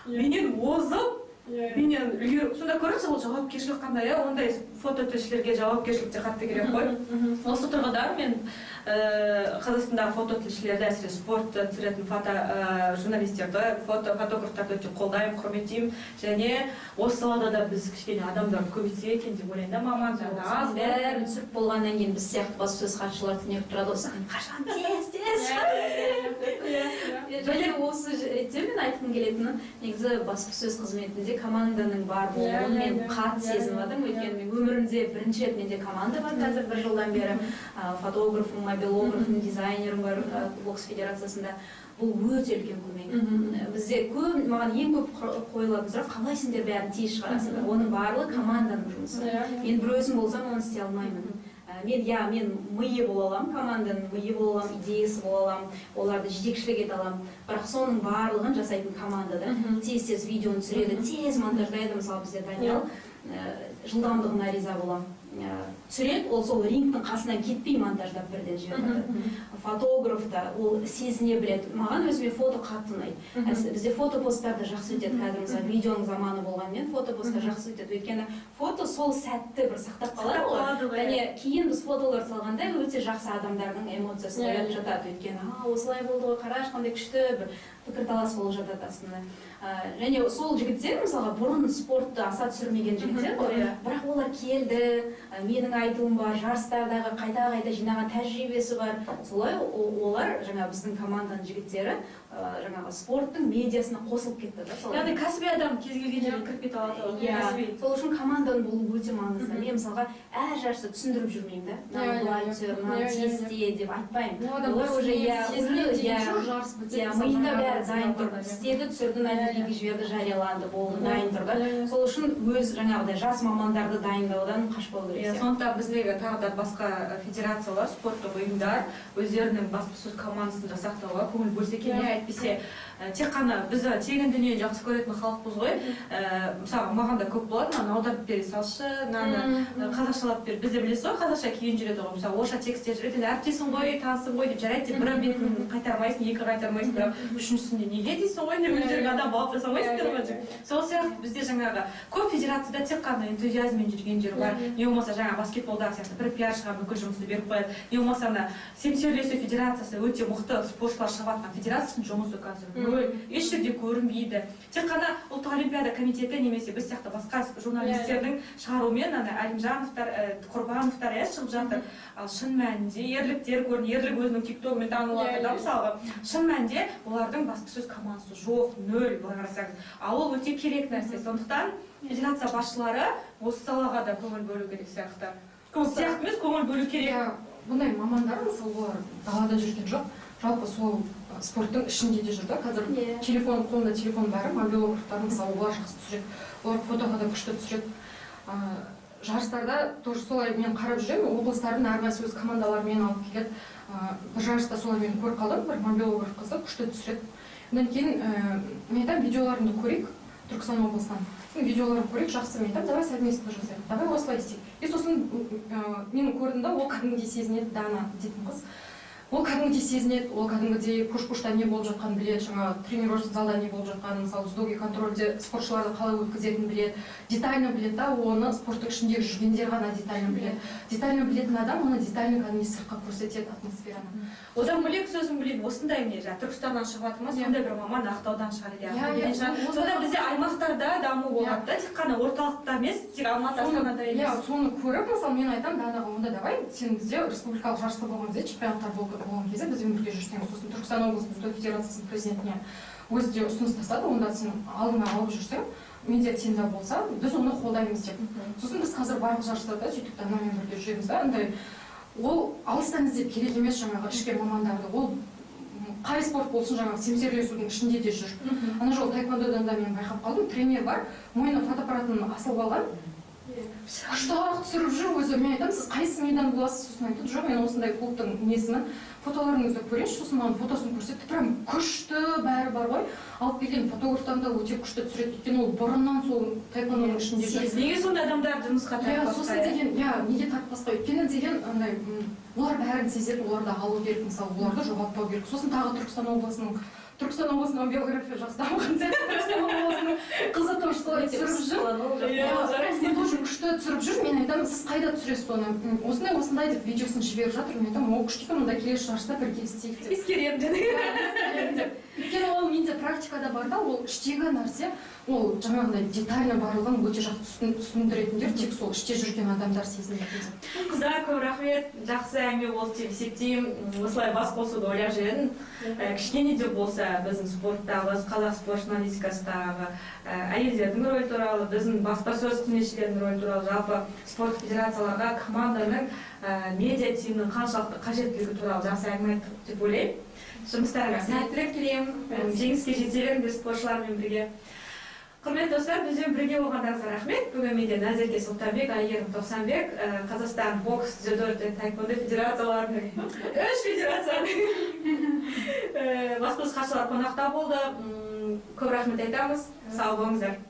менен озып, менен үлгеріп, сонда көріңіз, ол жауапкершілік қандай, ондай фототілшілерге жауапкершілік те қатты керек қой. Осы тұрғыда мен Қазақстандағы фототілшілерді, әсіресе спортты түсіретін журналистерді, фотографтарды өте қолдаймын, құрметтеймін, және осы салада да біз кішкене адамдарды көбейтсе екен деп ойлаймын да, маман аз бәрін түсіріп болғаннан кейін біз сияқты баспасөз хатшылар түнеп тұрады, осы қашан тез және осы ретте мен айтқым келетіні, негізі баспасөз қызметінде команданың бар болуын мен қатты сезініп жатырмын, өйткені мен өмірімде бірінші рет менде команда бар қазір 1 жылдан бері, фотографым, мобилографым, дизайнерім бар бокс федерациясында. Бұл өте үлкен көмек. Бізде маған ең көп қойылатын сұрақ, қалай сендер бәрін тез шығарасыңдар? Оның барлығы команданың жұмысы. Мен бір өзім болсам, оны істей алмаймын. Мен миы бола аламын, команданың миы бола аламын, идеясы бола аламын, оларды жетекшілік ете аламын. Бірақ соның барлығын жасайтын командада тез видеоны түсіреді, тез монтаждайды. Мысалы бізде Даниял жылдамдығына риза боламын. Түсіреді, ол сол рингтің қасынан кетпей монтаждап бірден жібереді. Фотограф та ол сезіне біледі. Маған өзіме фото қатты ұнайды. Бізде фотопосттарды жақсы өтеді. Қазір мысалы видеоның заманы болғанмен фотопосттар жақсы өтеді. Өйткені фото сол сәтті бір сақтап қалады ғой. Және кейін біз фотолар салғанда өте жақсы адамдардың эмоциясы оянып жатады. Өйткені осылай болды ғой, қараш қандай күшті бір пікірталас болып жатады астында. Және сол жігіттер мысалға бұрын спортты аса түсірмеген жігіттер ғой, бірақ олар келді, менің айтуым бар, жарыстардағы қайта жинаған тәжірибесі бар. Солай олар жаңа біздің команданың жігіттері жаңағы спорттың медиасына қосылып кетті да. Яғни кәсіби адам кез келген жерге кіріп кете алады. Сол үшін команданың болуы өте маңызды. Мен мысалға әр жарысты түсіндіріп жүрмеймін да. Былай түсір, тесте деп айтпаймын. Олар уже миында бәрі дайын тұр. Істеді, түсірді, нәтижеге жіберді, жарияланды, болды, дайын тұр да. Сол үшін өз жаңағыдай жас мамандарды дайындаудан қашпау керек. Сондықтан біздегі тағы да басқа федерациялар, спорттық ұйымдар өздерінің баспасөз командасын жасақтауға көңіл бөлсе екен. Әйтпесе тек қана біз тегін дүниені жақсы көретін халықпыз ғой. Мысалы, маған да көп болады, мынаны аударып бере салшы, мынаны қазақшалап бер. Бізде білесіз ғой, қазақша кейін жүреді ғой. Мысалы, орысша тексттер жүреді. Әріптесің ғой, танысың ғой деп жарайды деп, бір бетін қайтармайсың, екі қайтармайсың, бірақ үшіншісінде неге дейсің ғой, не өздерің адам болып жасамайсыңдар ма деп. Сол сияқты бізде жаңағы көп федерацияда тек қана энтузиазммен жүргендер бар. Не болмаса жаңа баскетболдағы сияқты бір пиаршыға бүкіл жұмысты беріп қояды. Не болмаса ана семсерлесу федерациясы өте мықты спортшылар шығатын федерациясының жұмысы қазір еш жерде көрінбейді. Тек қана ұлттық олимпиада комитеті немесе біз сияқты басқа журналистердің шығаруымен ана Әлімжановтар, Құрбановтар шығып жатыр. Ал шын мәнінде ерліктер көрін, ерлік өзінің тиктогымен танылады да мысалға. Шын мәнінде олардың баспасөз командасы жоқ, нөл былай қарасаңыз. Ал ол өте керек нәрсе. Сондықтан федерация басшылары осы салаға да көңіл бөлу керек сияқты. Сияқты емес, көңіл бөлу керек. Бұндай мамандар мысалы олар далада жүрген жоқ. Жалпы сол спорттың ішінде де жүрді. Қазір телефон, қолында телефон бәрі, мобилографтар мысалы олар жақсы түсіреді. Олар фотоға да күшті түсіреді. Жарыстарда тоже солай мен қарап жүремін. Облыстардың әрқайсысы өз командаларымен алып келеді. Бір жарыста солай мен көріп қалдым, бір мобилограф қызды күшті түсіреді. Одан кейін мен айтамын, видеоларымды көрейік Түркістан облысынан. Видеоларын көрейік, жақсы, мен айтамын, давай совместно жасайық. Давай осылай істейік. И сосын мен көрдім да, ол кәдімгідей сезінеді, Дана дейтін қыз. Ол кәдімгідей сезінеді, ол кәдімгідей пуш-пушта не болып жатқанын біледі, жаңа тренировочный залда не болып жатқанын, мысалы жүзудегі контрольде спортшыларды қалай өткізетінін біледі, детально біледі да, оны спорттың ішіндегі жүргендер ғана детально біледі. Детально білетін адам оны детально кәдімгідей сыртқа көрсетеді атмосфераны. Одан бөлек сөзім білейін, осындай міне Түркістаннан шығып жатыр ма, сондай бір маман Ақтаудан шығады. Сонда бізде аймақтарда даму болады да, тек қана орталықта емес, тек Алматы, Астанада емес. Соны көріп, мысалы мен айтамын, Данаға, онда давай, сен бізде республикалық жарыста болған кезде, чемпионаттар болған кезде бізбен бірге жүрсең, сосын Түркістан облысының жүзу федерациясының президентіне өзі де ұсыныс тастады, онда сен алдыңа алып жүрсең, менде сенде болса, біз оны қолдаймыз деп. Сосын біз қазір барлық жарыстарда сөйтіп Данамен бірге жүреміз да, андай ол алыстан іздеп керек емес жаңағы ішкі мамандарды. Ол қай спорт болсын жаңағы семсерлесудің ішінде де жүр. Ана жолы таэквондодан да мен байқап қалдым, тренер бар, мойнына фотоаппаратын асылып алған, күштірақ түсіріп жүр өзі. Мен айтамын, сіз қайсы мейдан боласыз? Сосын айтады, жоқ, мен осындай клубтың несімен фотоларыңызды көрейінші. Сосын маған фотосын көрсетті, прям күшті бәрі бар ғой. Алып келген фотографтан да өте күшті түсіреді. Өйткені ол бұрыннан сол таеквондоның ішінде жүр. Неге сондай адамдар жұмысқа тартпасқа? Сосын деген, неге тартпасқа? Өйткені деген андай олар бәрін сезеді, оларды алу керек, мысалы, оларды жоғалтпау керек. Сосын тағы Түркістан облысының биография жақсы дамыған сияқты, Түркістан облысының қызы тоже солай түсіріп жүр. Тоже күшті түсіріп жүр. Мен айтамын, сіз қайда түсіресіз оны? Осындай деп видеосын жіберіп жатыр. Мен айтамын, о, күшті екен, онда келесі жарыста бірге істейік деп. Ескерем деді. Өйткені ол менде практикада бар да, ол іштегі нәрсе, ол жаңағыдай детально барлығын өте жақсы түсіндіретіндер, тек сол іште жүрген адамдар сезінеді. Қыздар, көп рахмет, жақсы әңгіме болды деп есептеймін. Осылай бас қосуды ойлап жүрдім. Кішкене де болса біздің спорттағы, қазақ спорт журналистикасындағы әйелдердің рөлі туралы, біздің баспасөз қызметшілерінің рөлі туралы, жалпы спорт федерацияларға команданың медиа тимнің қаншалықты қажеттілігі туралы жақсы әңгіме айттық деп ойлаймын. Жұмыстарыңа сәттілік тілеймін, жеңіске жете беріңдер спортшылармен бірге. Құрметті достар, бізбен бірге болғандарыңызға рахмет. Бүгін менде Назерке Сұлтанбек, Айгерім Тоқсанбек, Қазақстан бокс, дзюдо, таеквондо федерацияларының 3 федерацияның баспасөз хатшылары қонақта болды. Көп рахмет айтамыз. Сау болыңыздар.